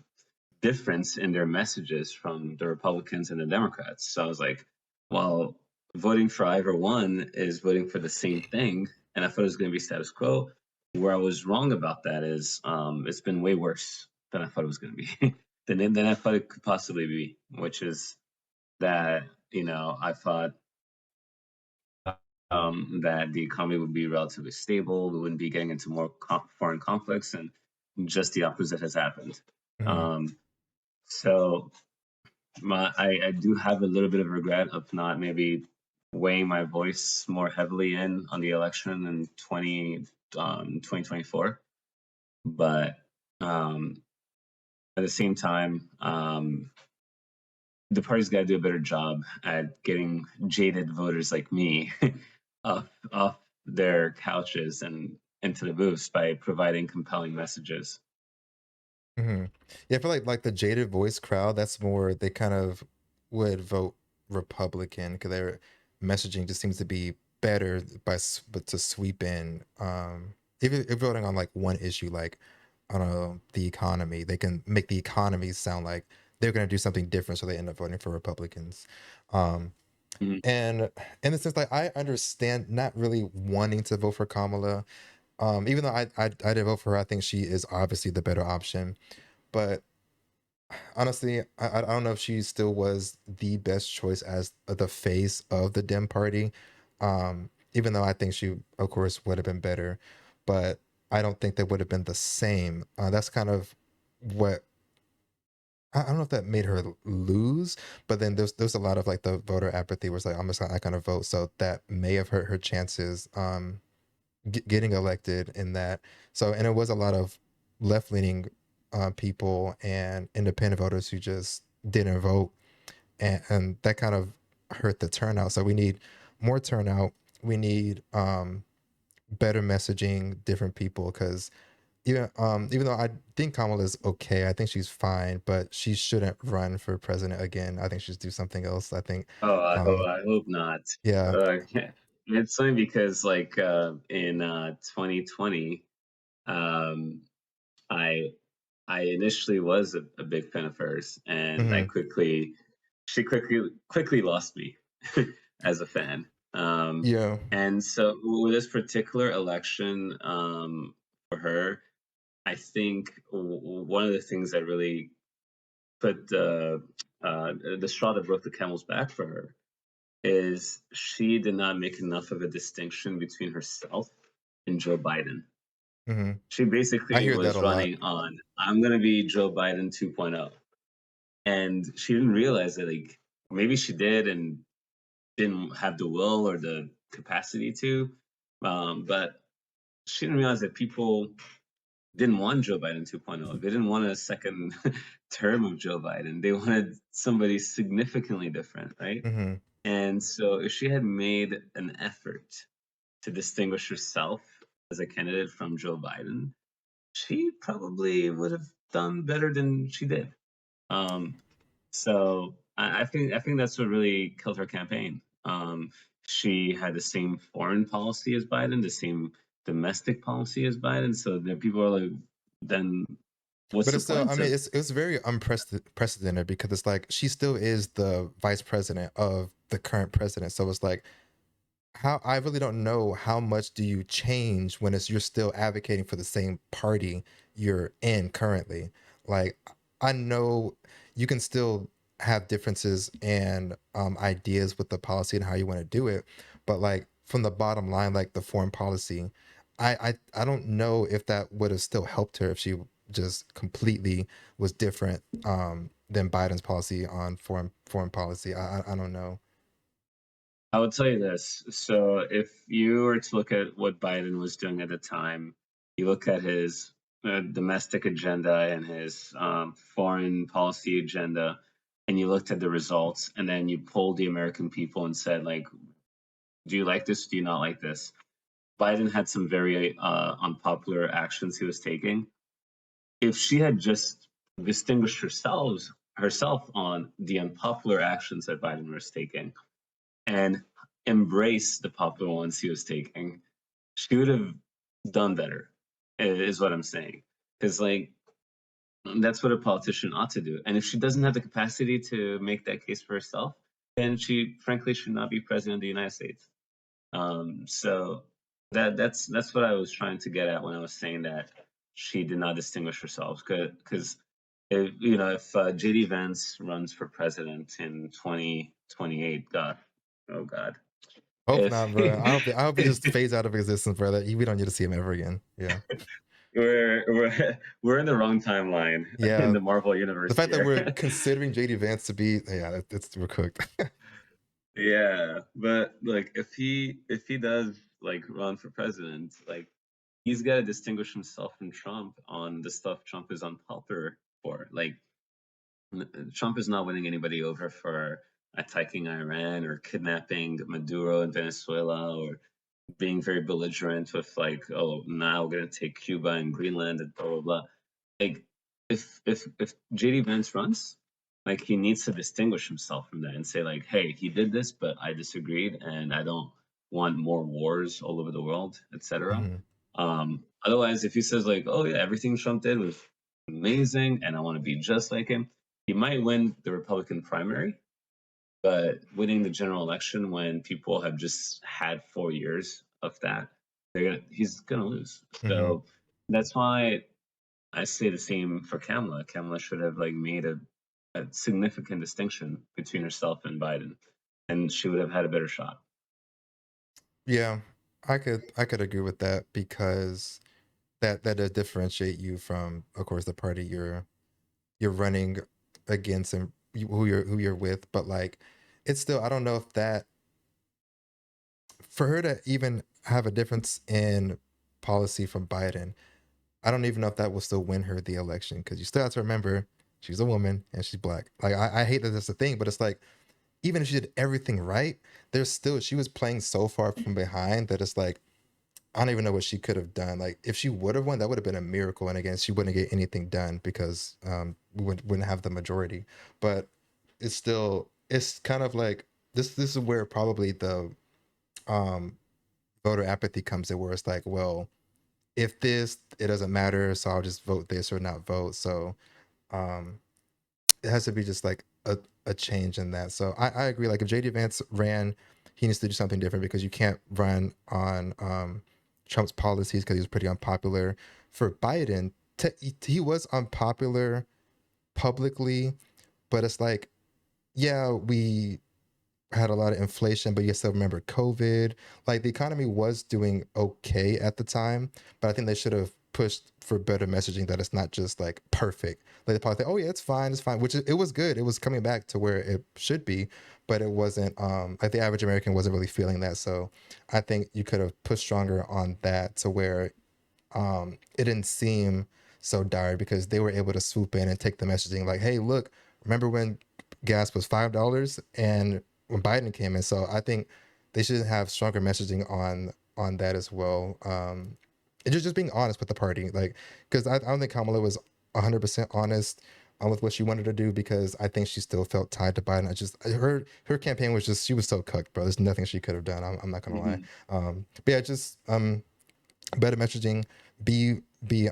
difference in their messages from the Republicans and the Democrats. So I was like, well, voting for either one is voting for the same thing. And I thought it was going to be status quo. Where I was wrong about that is it's been way worse than I thought it was going to be, than I thought it could possibly be, which is that, I thought that the economy would be relatively stable. We wouldn't be getting into more foreign conflicts, and just the opposite has happened. Hmm. Um, so I do have a little bit of regret of not maybe weighing my voice more heavily in on the election in 2024. But um, at the same time, the party's got to do a better job at getting jaded voters like me off their couches and into the booths by providing compelling messages. Mhm. Yeah, I feel like the jaded voice crowd, that's more they kind of would vote Republican because their messaging just seems to be better but to sweep in if voting on like one issue like I don't know, the economy, they can make the economy sound like they're going to do something different so they end up voting for Republicans. Um Mhm. and in the sense like I understand not really wanting to vote for Kamala. Even though I did vote for her, I think she is obviously the better option. But honestly, I don't know if she still was the best choice as the face of the Dem party. Even though I think she, of course, would have been better, but I don't think they would have been the same. That's kind of what I don't know if that made her lose, but then there's a lot of like the voter apathy was like I'm just not gonna vote, so that may have hurt her chances getting elected in that. So, and it was a lot of left leaning people and independent voters who just didn't vote, and that kind of hurt the turnout. So we need more turnout. We need better messaging, different people, because even though I think Kamala is okay, I think she's fine, but she shouldn't run for president again. I think she should do something else. I think, Oh, um, I hope not. yeah, Yeah. It's funny because like in 2020, um, I I initially was a big fan of hers, and hmm she quickly lost me as a fan. yeah, And so with this particular election for her, I think one of the things that really put the straw that broke the camel's back for her is she did not make enough of a distinction between herself and Joe Biden. hmm She I basically hear that was a lot. running on, I'm going to be Joe Biden 2.0. And she didn't realize that, like, maybe she did and didn't have the will or the capacity to. But she didn't realize that people didn't want Joe Biden 2.0. They didn't want a second term of Joe Biden. They wanted somebody significantly different, right? hmm And so if she had made an effort to distinguish herself as a candidate from Joe Biden, she probably would have done better than she did. Um, so I think that's what really killed her campaign. She had the same foreign policy as Biden, the same domestic policy as Biden. So then people are like, then what's But the it's still, I point mean, of? it's very unprecedented because it's like she still is the vice president of the current president. So it's like how I really don't know how much do you change when it's you're still advocating for the same party you're in currently. Like I know you can still have differences and ideas with the policy and how you want to do it, but like from the bottom line, like the foreign policy, I don't know if that would have still helped her if she just completely was different than Biden's policy on foreign policy. I don't know. I would tell you this. So if you were to look at what Biden was doing at the time, you look at his domestic agenda and his foreign policy agenda, and you looked at the results, and then you polled the American people and said, like, do you like this? Do you not like this? Biden had some very unpopular actions he was taking. If she had just distinguished herself on the unpopular actions that Biden was taking and embraced the popular ones he was taking, she would have done better. Is what I'm saying. Because like that's what a politician ought to do. And if she doesn't have the capacity to make that case for herself, then she frankly should not be president of the United States. So that's what I was trying to get at when I was saying that she did not distinguish herself. Because if if JD Vance runs for president in 2028, God, oh God, Hope if not, bro. I hope he just fades out of existence, bro. That we don't need to see him ever again. Yeah, we're in the wrong timeline in yeah. the Marvel The universe fact that here. we're considering JD Vance to be, yeah, it's we're cooked. Yeah, but like if he does like run for president, like he's got to distinguish himself from Trump on the stuff Trump is unpopular for. Like Trump is not winning anybody over for attacking Iran or kidnapping Maduro in Venezuela or being very belligerent with like, oh, now we're gonna take Cuba and Greenland and blah blah blah. Like, if JD Vance runs, like he needs to distinguish himself from that and say like, hey, he did this, but I disagreed, and I don't want more wars all over the world, etc. Mhm. Otherwise, if he says like, oh yeah, everything Trump did was amazing, and I want to be just like him, he might win the Republican primary, but winning the general election when people have just had 4 years of that, he's gonna lose. Mhm. So that's why I say the same for Kamala. Kamala should have like made a significant distinction between herself and Biden, and she would have had a better shot. Yeah, I could agree with that because that does differentiate you from, of course, the party you're running against and who you're with. But like, it's still, I don't know if that, for her to even have a difference in policy from Biden, I don't even know if that will still win her the election because you still have to remember she's a woman and she's black. Like I hate that that's a thing, but it's like even if she did everything right, there's still, she was playing so far from behind that it's like I don't even know what she could have done. Like if she would have won, that would have been a miracle. And again, she wouldn't get anything done because we wouldn't have the majority. But it's still, it's kind of like this is where probably the um voter apathy comes in, where it's like, well, if this, it doesn't matter, so I'll just vote this or not vote. So um it has to be just like a change in that. So I agree. Like if JD Vance ran, he needs to do something different because you can't run on Trump's policies because he was pretty unpopular. For Biden, he was unpopular publicly, but it's like, yeah, we had a lot of inflation, but you still remember COVID. Like the economy was doing okay at the time, but I think they should have pushed for better messaging that it's not just like perfect. Like they probably think, oh yeah, it's fine, which it was good. It was coming back to where it should be, but it wasn't. Like the average American wasn't really feeling that. So I think you could have pushed stronger on that to where it didn't seem so dire because they were able to swoop in and take the messaging like, hey, look, remember when gas was $5 and when Biden came in? So I think they should have stronger messaging on that as well. And just being honest with the party, like because I don't think Kamala was 100% honest with what she wanted to do because I think she still felt tied to Biden. Her campaign was just, she was so cooked, bro. There's nothing she could have done. I'm not gonna lie. Mhm. But yeah, just better messaging, be be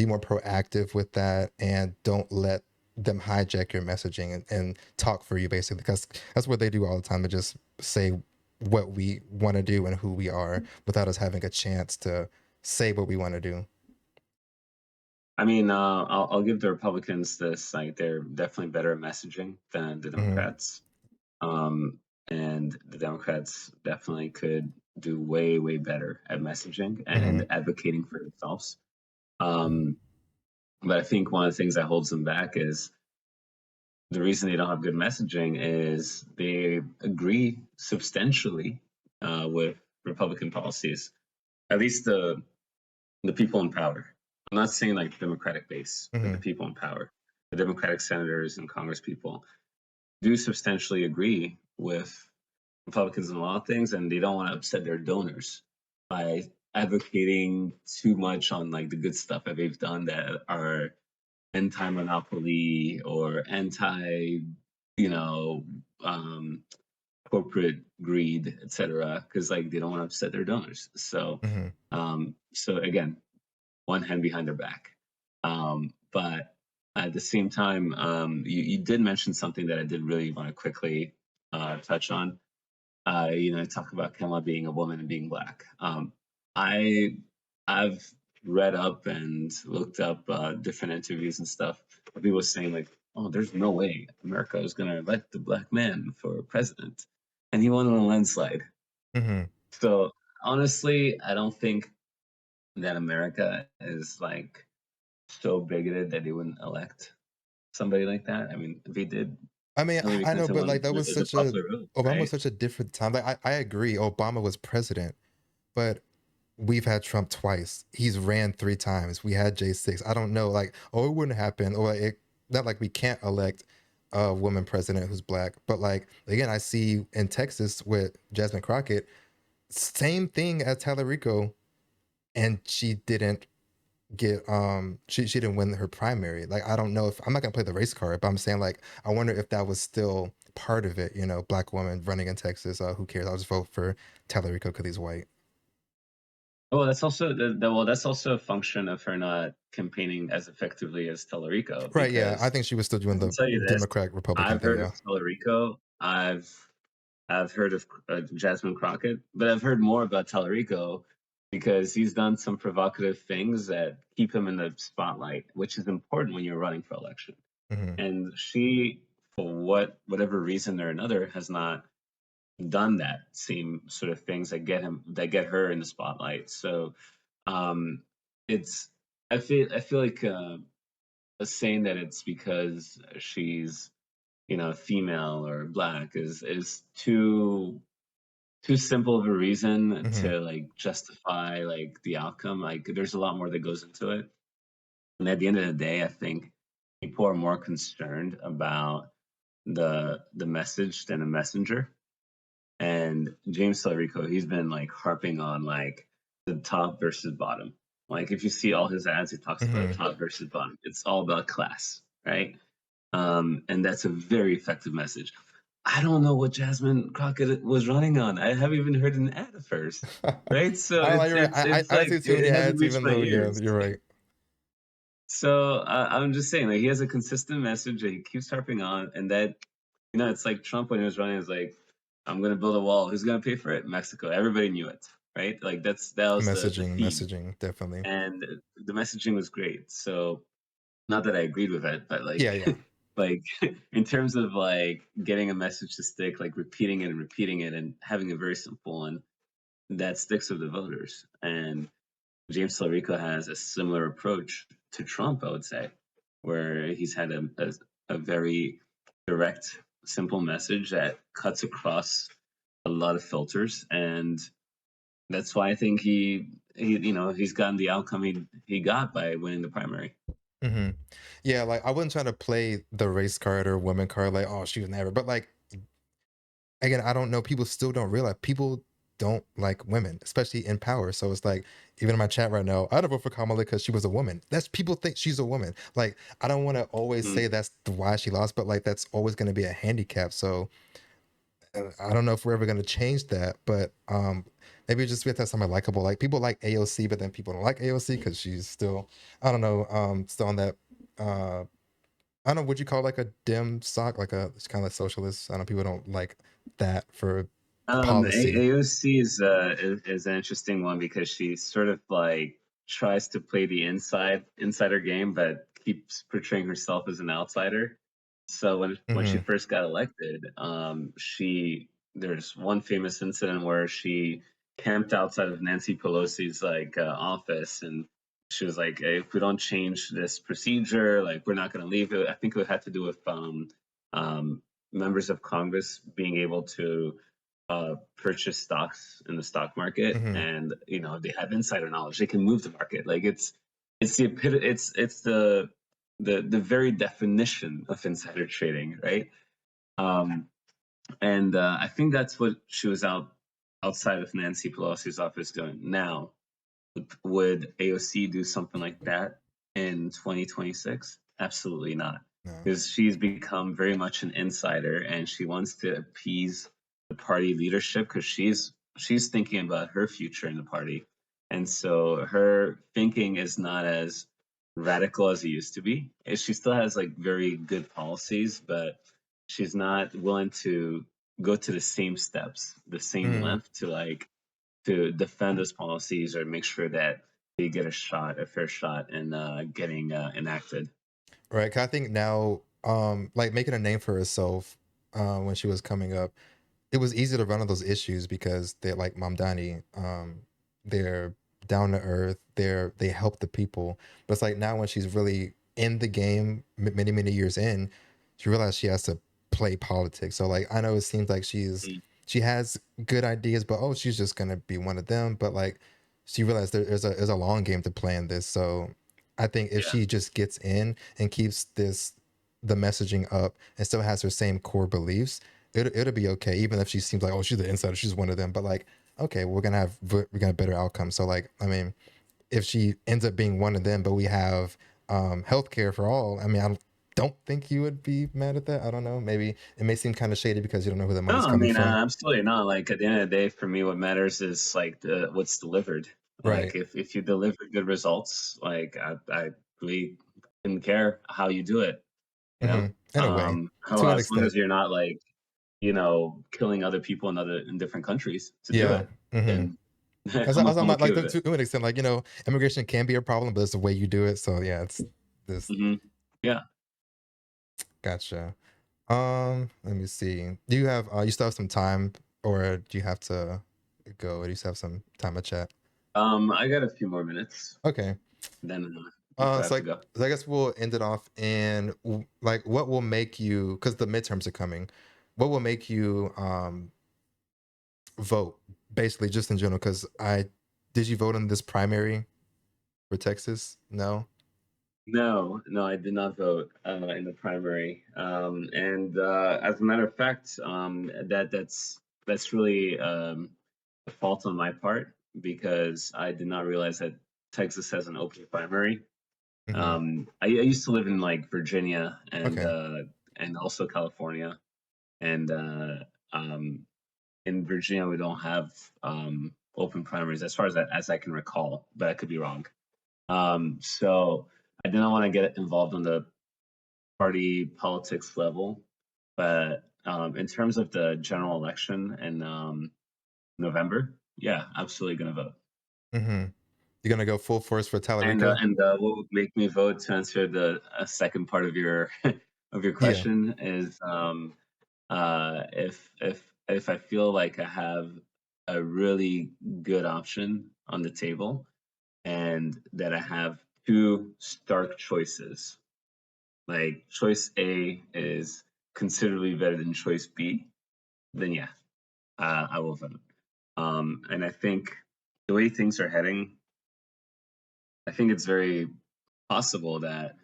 more proactive with that and don't let them hijack your messaging and talk for you basically because that's what they do all the time. They just say what we want to do and who we are without us having a chance to say what we want to do. I mean, I'll give the Republicans this. Like, they're definitely better at messaging than the Hmm. Democrats. Um, and the Democrats definitely could do way, way better at messaging Hmm. and advocating for themselves. Um, but I think one of the things that holds them back is the reason they don't have good messaging is they agree substantially with Republican policies. At least the people in power. I'm not saying like the Democratic base, but the Hmm. people in power, the Democratic senators and Congress people do substantially agree with Republicans in a lot of things, and they don't want to upset their donors by advocating too much on like the good stuff that they've done that are anti-monopoly or anti, you know, um, corporate greed, etc. Because like they don't want to upset their donors. So, Hmm. so again, one hand behind their back. But at the same time, you did mention something that I did really want to quickly touch on. Talk about Kamala being a woman and being black. I I've read up and looked up different interviews and stuff. People saying like, "Oh, there's no way America is going to elect the black man for president," and he won in a landslide. Hmm. So honestly, I don't think that America is like so bigoted that they wouldn't elect somebody like that. I mean, they did. I mean, Hillary I know, Clinton but won like that was as a such a, popular vote, Obama was right? such a different time. Like I agree, Obama was president, but we've had Trump twice. He's ran 3 times. We had J6. I don't know, like, oh, it wouldn't happen, or it not like we can't elect a woman president who's black. But like again, I see in Texas with Jasmine Crockett, same thing as Talarico, and she didn't get she didn't win her primary. Like I don't know if I'm not gonna play the race card, but I'm saying like I wonder if that was still part of it. Black woman running in Texas. Who cares? I'll just vote for Talarico because he's white. Well, that's also that's also a function of her not campaigning as effectively as Talarico, Right? Yeah, I because think she was still doing I can the tell you this: Democrat Republican I've thing. heard of Yeah. Talarico, I've heard of Jasmine Crockett, but I've heard more about Talarico because he's done some provocative things that keep him in the spotlight, which is important when you're running for election. Hmm. And she, for whatever reason or another, has not done that same sort of things that get her in the spotlight. So um, it's I feel like saying that it's because she's female or black is too simple of a reason Hmm. to like justify like the outcome. Like there's a lot more that goes into it. And at the end of the day, I think people are more concerned about the message than a messenger. And James Talarico, he's been like harping on like the top versus bottom. Like if you see all his ads, he talks about Hmm. top versus bottom. It's all about class, right? And that's a very effective message. I don't know what Jasmine Crockett was running on. I haven't even heard an ad at first, right? So I like you're right. I don't like see too many it hasn't ads, reached even my though yeah, ears. you're right. So I'm just saying, like he has a consistent message that he keeps harping on, and that it's like Trump when he was running, is like, "I'm going to build a wall. Who's going to pay for it? Mexico." Everybody knew it, right? Like that was the theme, Messaging, definitely. and the messaging was great. So not that I agreed with it, but like Yeah, yeah. like in terms of like getting a message to stick, like repeating it, and having a very simple one that sticks with the voters. And James Talarico has a similar approach to Trump, I would say, where he's had a very direct, simple message that cuts across a lot of filters, and that's why I think he's gotten the outcome he got by winning the primary. Hmm. Yeah, like I wasn't trying to play the race card or woman card, like, oh, she was never. But like again, I don't know. People still don't realize people don't like women, especially in power. So it's like, even in my chat right now, I'd vote for Kamala because she was a woman. That's people think she's a woman. Like, I don't want to always Mm. say that's why she lost, but like that's always going to be a handicap. So I don't know if we're ever going to change that, but maybe just we have to have somebody likable. Like people like AOC, but then people don't like AOC because she's still, I don't know, still on that. I don't know. Would you call it like a dim sock, like a it's kind of like socialist? I know people don't like that for policy. AOC is an interesting one because she sort of like tries to play the insider game, but keeps portraying herself as an outsider. So when she Hmm. first got elected, she there's one famous incident where she camped outside of Nancy Pelosi's like office, and she was like, "Hey, if we don't change this procedure, like we're not going to leave it." I think it had to do with um, members of Congress being able to purchase stocks in the stock market, Hmm. and they have insider knowledge. They can move the market. Like it's the very definition of insider trading, right? Um, and I think that's what she was outside of Nancy Pelosi's office doing. Now, would AOC do something like that in 2026? Absolutely not. No. Because she's become very much an insider and she wants to appease the party leadership because she's thinking about her future in the party. And so her thinking is not as radical as it used to be. She still has like very good policies, but she's not willing to go to the same steps, the same Hmm. length to defend those policies or make sure that they get a fair shot in getting enacted. Right. 'Cause I think now, like making a name for herself, when she was coming up, it was easy to run on those issues because they're like Mamdani. They're down to earth. They help the people. But it's like now when she's really in the game, many years in, she realized she has to play politics. So like I know it seems like she has good ideas, but oh, she's just gonna be one of them. But like she realized there's a long game to play in this. So I think if Yeah. she just gets in and keeps the messaging up and still has her same core beliefs, it'll be okay. Even if she seems like, oh, she's the insider, she's one of them. But like, okay, we're gonna have better outcomes. So like, I mean, if she ends up being one of them, but we have healthcare for all, I mean, I don't think you would be mad at that. I don't know. Maybe it may seem kind of shady because you don't know who the No, money's I coming mean, from. absolutely not. Like at the end of the day, for me, what matters is like the what's delivered. Right. Like if you deliver good results, like I really didn't care how you do it, you know. In a way, to an As long extent. as you're not like killing other people in different countries to do Yeah. it, hmm then As I'm I'm not okay like with it. to an extent, like immigration can be a problem, but it's the way you do it. So yeah, it's this. Hmm. Yeah. Gotcha. Let me see. Do you have you still have some time, or do you have to go? Or do you still have some time to chat? I got a few more minutes, Okay. then before I have So to like, go. so I guess we'll end it off in like what will make you, because the midterms are coming. What will make you vote? Basically, just in general. Because I did you vote in this primary for Texas? No. No, no, I did not vote in the primary. And as a matter of fact, that's really a fault on my part because I did not realize that Texas has an open primary. hmm I used to live in like Virginia Okay. and also California, and in Virginia we don't have open primaries as far as I can recall, but I could be wrong. So I did not want to get involved on the party politics level, but in terms of the general election in November, yeah, absolutely going to vote. hmm You're gonna go full force for Talarico? And what would make me vote to answer the second part of your of your Yeah. question is if I feel like I have a really good option on the table and that I have two stark choices. Like choice A is considerably better than choice B, then yeah, I will vote. And I think the way things are heading, I think it's very possible that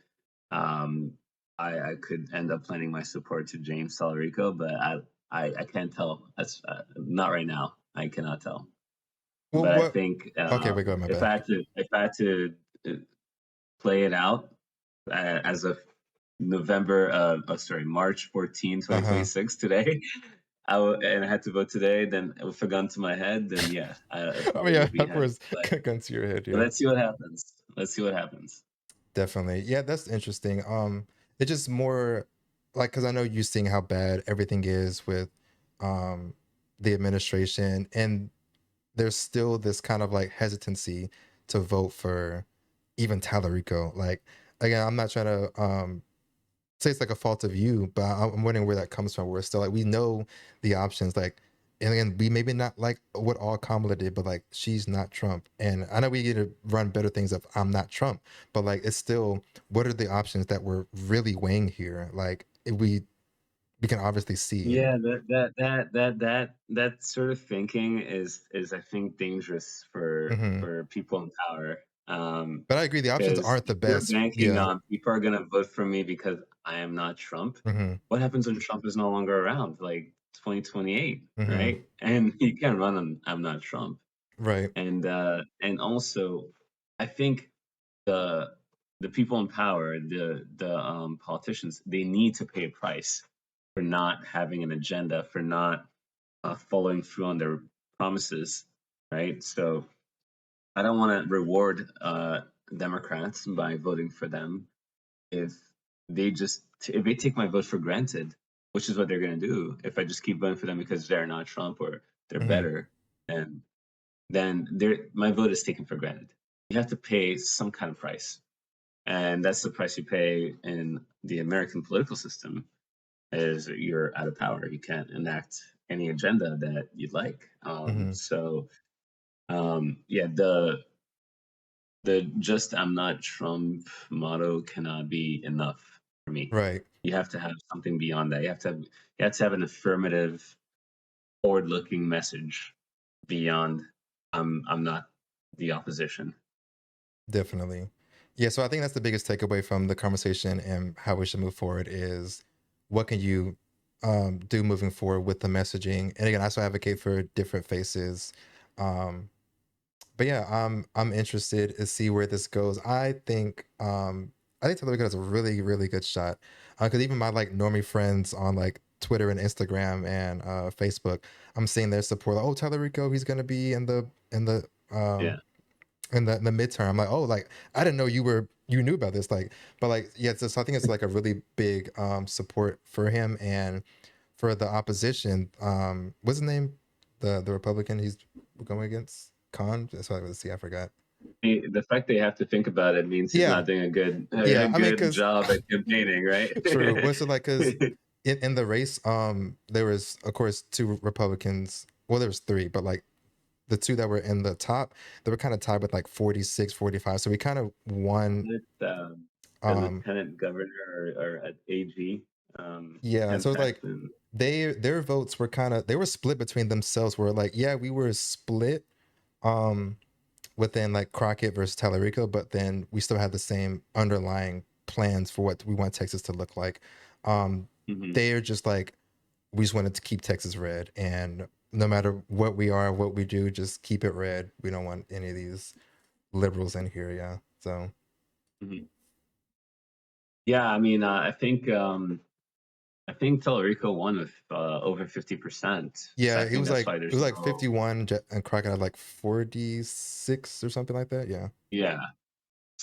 um, I could end up planning my support to James Talarico, but I can't tell. That's not right now. I cannot tell. Well, But I what? think Okay, wait, go ahead, my bad. if I had to uh, play it out as of March 14, Uh huh. 2026, today, and I had to vote today, then with a gun to my head, then yeah, I Oh probably yeah, would be at heading. first, gun to your head. But Yeah, let's see what happens. Let's see what happens. definitely. Yeah, that's interesting. It's just more like because I know you seeing how bad everything is with um the administration, and there's still this kind of like hesitancy to vote for even Talarico. Like again, I'm not trying to say it's like a fault of you, but I'm wondering where that comes from. Where it's still like we know the options, like, and again, we maybe not like what all Kamala did, but like she's not Trump, and I know we need to run better things of I'm not Trump, but like it's still what are the options that we're really weighing here? Like if we can obviously see. Yeah, that sort of thinking is I think dangerous hmm for people in power. But I agree, the options Because aren't the if you're best. banking Yeah. on people are gonna vote for me because I am not Trump, hmm what happens when Trump is no longer around, like 2028, hmm right? And you can't run on I'm not Trump. Right. And also, I think the the people in power, the politicians, they need to pay a price for not having an agenda, for not following through on their promises, right? So I don't want to reward Democrats by voting for them if if they take my vote for granted, which is what they're going to do. If I just keep voting for them because they're not Trump or they're hmm better, and then my vote is taken for granted. You have to pay some kind of price, and that's the price you pay in the American political system. Is you're out of power. You can't enact any agenda that you'd like. hmm Yeah, the just I'm not Trump motto cannot be enough for me. Right. You have to have something beyond that. You have to have an affirmative, forward-looking message beyond I'm not. the opposition. Definitely. Yeah, so I think that's the biggest takeaway from the conversation and how we should move forward is what can you do moving forward with the messaging. And again, I also advocate for different faces. Um, but yeah, I'm interested to see where this goes. I think Talarico has a really, really good shot. Because even my like normie friends on like Twitter and Instagram and Facebook, I'm seeing their support. Like, oh, Talarico, he's gonna be Yeah. in the midterm. I'm like, oh, like I didn't know you knew about this. Like, but like, yeah, so I think it's like a really big support for him and for the opposition. What's his name? The Republican he's going against? Khan. That's what I was see. I forgot. The fact they have to think about it means he's Yeah, not doing a yeah. I mean, good cause job at campaigning, right? true. What's it like? Cause in the race, there was of course two Republicans. Well, there was three, but like the two that were in the top, they were kind of tied with like 46, 45. So we kind of won. With the Um, lieutenant governor or at AG, yeah. Ken So it's like Paxton. their votes were kind of they were split between themselves. Where like, yeah, we were split um within like Crockett versus Talarico, but then we still had the same underlying plans for what we want Texas to look like. Um, Mhm, they're just like we just wanted to keep Texas red, and no matter what we are, what we do, just keep it red. We don't want any of these liberals in here. Yeah. So mhm. Yeah, I mean, I think Talarico won with over 50%. So I yeah, think that's why it there's was like no 51 and Crockett had like 46 or something like that. Yeah. yeah.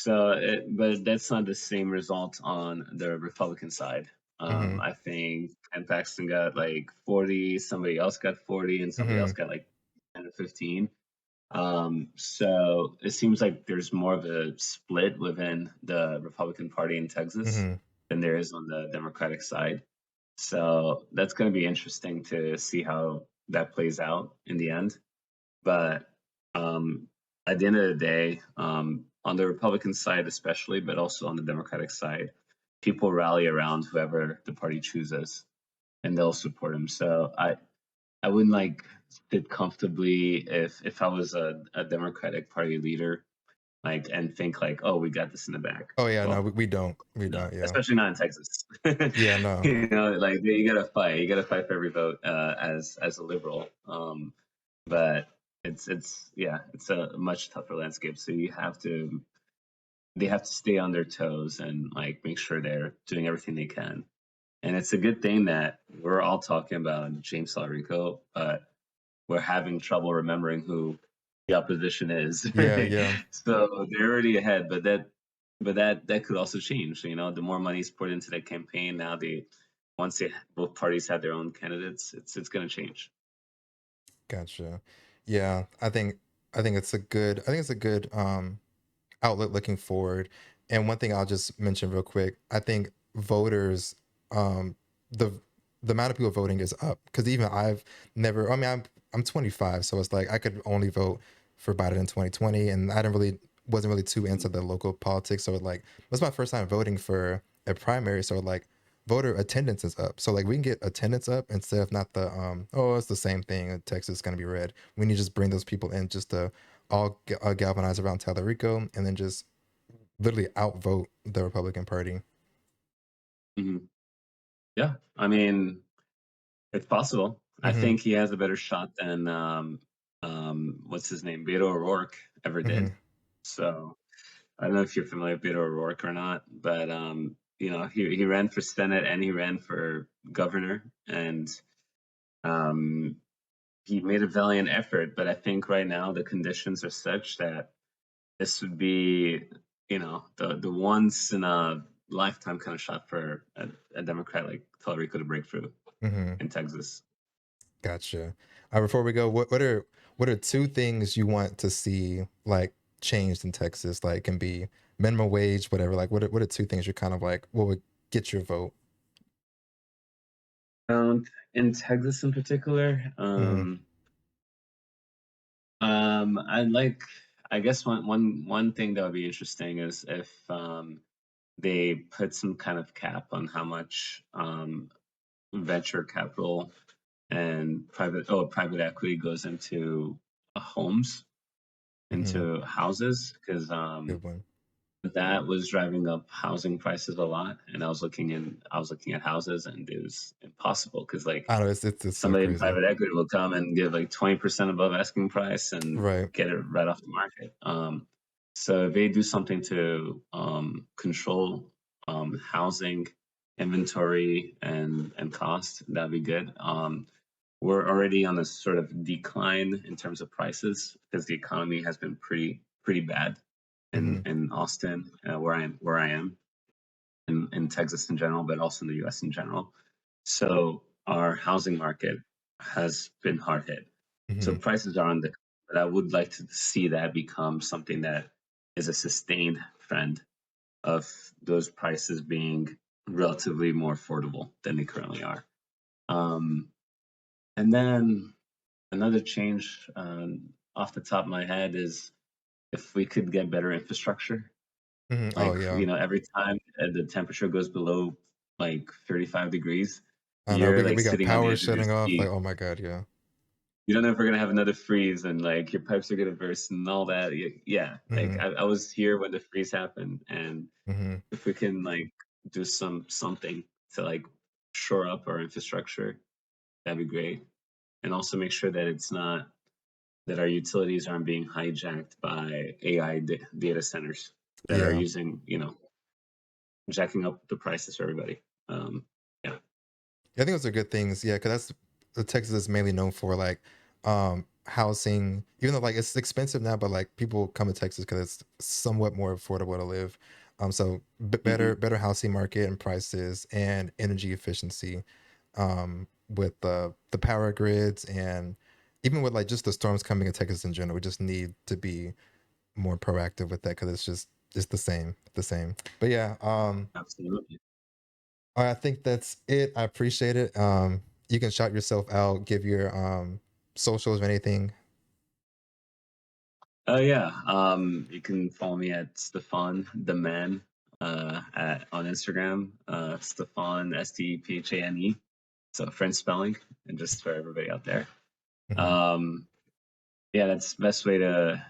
But that's not the same result on the Republican side. Mm-hmm. I think Ken Paxton got like 40, somebody else got 40, and somebody else Mm-hmm. got like 10 or 15. So it seems like there's more of a split within the Republican Party in Texas Mm-hmm. than there is on the Democratic side. So that's going to be interesting to see how that plays out in the end. But um, at the end of the day, on the Republican side, especially, but also on the Democratic side, people rally around whoever the party chooses and they'll support him. So I wouldn't like sit comfortably if I was a Democratic Party leader, like and think like, oh, we got this in the bag. Oh yeah, no, Well, we don't. We no, don't. Yeah. especially not in Texas. Yeah, no. You know, like you gotta fight. You gotta fight for every vote as a liberal. But it's yeah, it's a much tougher landscape. So they have to stay on their toes and like make sure they're doing everything they can. And it's a good thing that we're all talking about James Talarico, but we're having trouble remembering who the opposition is. Yeah, Right? yeah. So they're already ahead, but that could also change. You know, the more money's poured into the campaign now, once both parties have their own candidates, it's going to change. Gotcha. Yeah, I think it's a good outlet looking forward. And one thing I'll just mention real quick, I think voters, um, the the amount of people voting is up because even I've never. I mean, I'm 25, so it's like I could only vote for Biden in 2020, and I didn't really wasn't really too into the local politics. So like, it was my first time voting for a primary. So like, voter attendance is up. So like, we can get attendance up instead of not the oh it's the same thing. Texas is gonna be red. We need to just bring those people in just to all galvanize around Talarico and then just literally outvote the Republican Party. Mhm. Yeah, I mean, it's possible. I Mm-hmm. think he has a better shot than what's his name, Beto O'Rourke ever Mm-hmm. did. So I don't know if you're familiar with Beto O'Rourke or not, but you know, he ran for Senate and he ran for governor, and um, he made a valiant effort. But I think right now the conditions are such that this would be, you know, the once in a lifetime kind of shot for a Democrat like Talarico to break through Mm-hmm. in Texas. Gotcha. Before we go, what are two things you want to see like changed in Texas? Like can be minimum wage, whatever. Like what are two things you're kind of like what would get your vote? In Texas in particular, Mm-hmm. I'd like, I guess one thing that would be interesting is if they put some kind of cap on how much venture capital and private equity goes into homes. Mm-hmm. into houses because Good one. that was driving up housing prices a lot. And I was looking at houses, and it was impossible because like I know it's so somebody in crazy. private equity will come and give like 20% above asking price and Right. get it right off the market. So if they do something to control housing inventory and cost, that'd be good. We're already on a sort of decline in terms of prices because the economy has been pretty bad Mm-hmm. in Austin, where I am in Texas in general, but also in the U.S. in general. So our housing market has been hard hit. So Mm-hmm. prices are on the, but I would like to see that become something that is a sustained trend of those prices being relatively more affordable than they currently are. Um, and then another change off the top of my head is if we could get better infrastructure. Mm-hmm. Oh Like, yeah. every time the temperature goes below like 35 degrees, I know you're like we got sitting on the power edge of your shutting off. Like, seat. oh my god, yeah. You don't know if we're gonna have another freeze and like your pipes are gonna burst and all that. Yeah, like Mm-hmm. I was here when the freeze happened, and Mm-hmm. if we can like do something to like shore up our infrastructure, that'd be great. And also make sure that it's not that our utilities aren't being hijacked by AI data centers that are Yeah. using, jacking up the prices for everybody. Um, yeah. I think those are good things. Yeah, because that's Texas is mainly known for like housing, even though like it's expensive now, but like people come to Texas because it's somewhat more affordable to live. So Hmm. better housing market and prices and energy efficiency, with the power grids and even with like just the storms coming in Texas in general, we just need to be more proactive with that because it's the same. But yeah, Absolutely. I think that's it. I appreciate it. You can shout yourself out, give your socials or anything. Oh yeah. You can follow me at Stephane the Man on Instagram. Stephane Stephane. So French spelling, and just for everybody out there. Hmm. Um, yeah, that's the best way to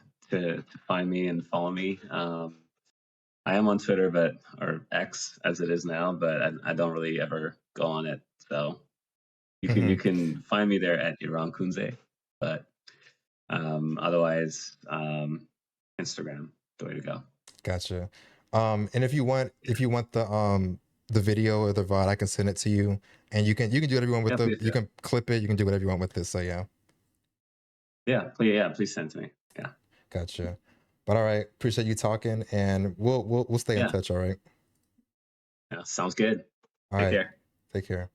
find me and follow me. I am on Twitter, but or X as it is now, but I don't really ever go on it. So you Hmm. can find me there at Iran Kunze, but otherwise, Instagram the way to go. Gotcha. And if you want the video or the VOD, I can send it to you, and you can do whatever you want with Yeah, the. please. You can clip it. You can do whatever you want with this. So yeah, Yeah, please send to me. Yeah, gotcha. But all right, appreciate you talking, and we'll stay in yeah, touch. All right. yeah. Sounds good. All Take right. care. Take care.